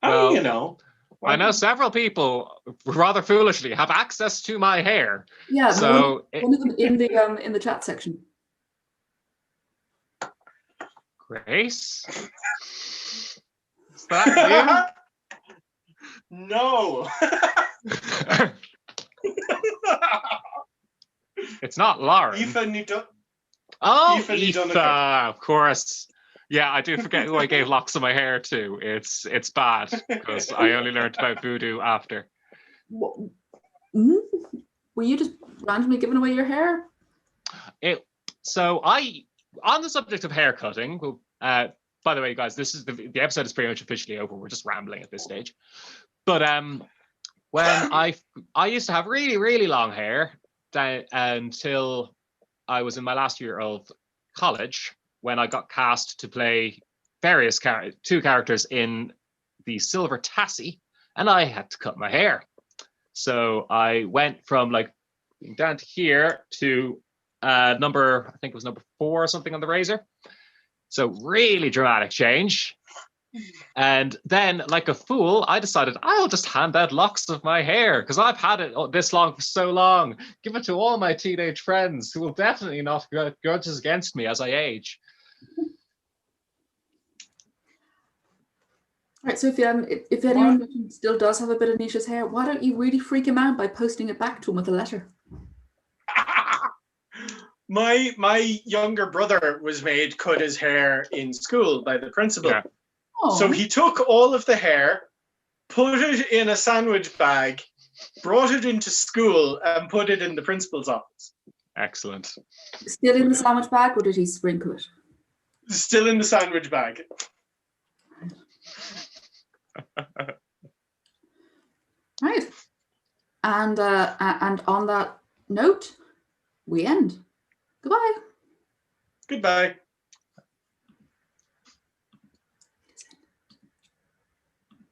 Well, you know. I know several people rather foolishly have access to my hair. Yeah, so one of them in the chat section. Is Grace? that No. you? It's not Lauren. Aoife Aoife, of course. Yeah, I do forget who I gave locks of my hair to. It's bad because I only learned about voodoo after. Were you just randomly giving away your hair? On the subject of hair cutting, by the way, guys, this is the episode is pretty much officially over. We're just rambling at this stage. But when I used to have really, really long hair until I was in my last year of college, when I got cast to play various two characters in the Silver Tassie, and I had to cut my hair. So I went from like down to here to I think it was number 4 or something on the razor. So really dramatic change. And then, like a fool, I decided I'll just hand out locks of my hair because I've had it this long for so long. Give it to all my teenage friends who will definitely not grudges against me as I age. Right. So if anyone still does have a bit of Nisha's hair, why don't you really freak him out by posting it back to him with a letter? My younger brother was made cut his hair in school by the principal. Yeah. So he took all of the hair, put it in a sandwich bag, brought it into school, and put it in the principal's office. Excellent. Still in the sandwich bag, or did he sprinkle it? Still in the sandwich bag. Right. And on that note, we end. Goodbye. Goodbye.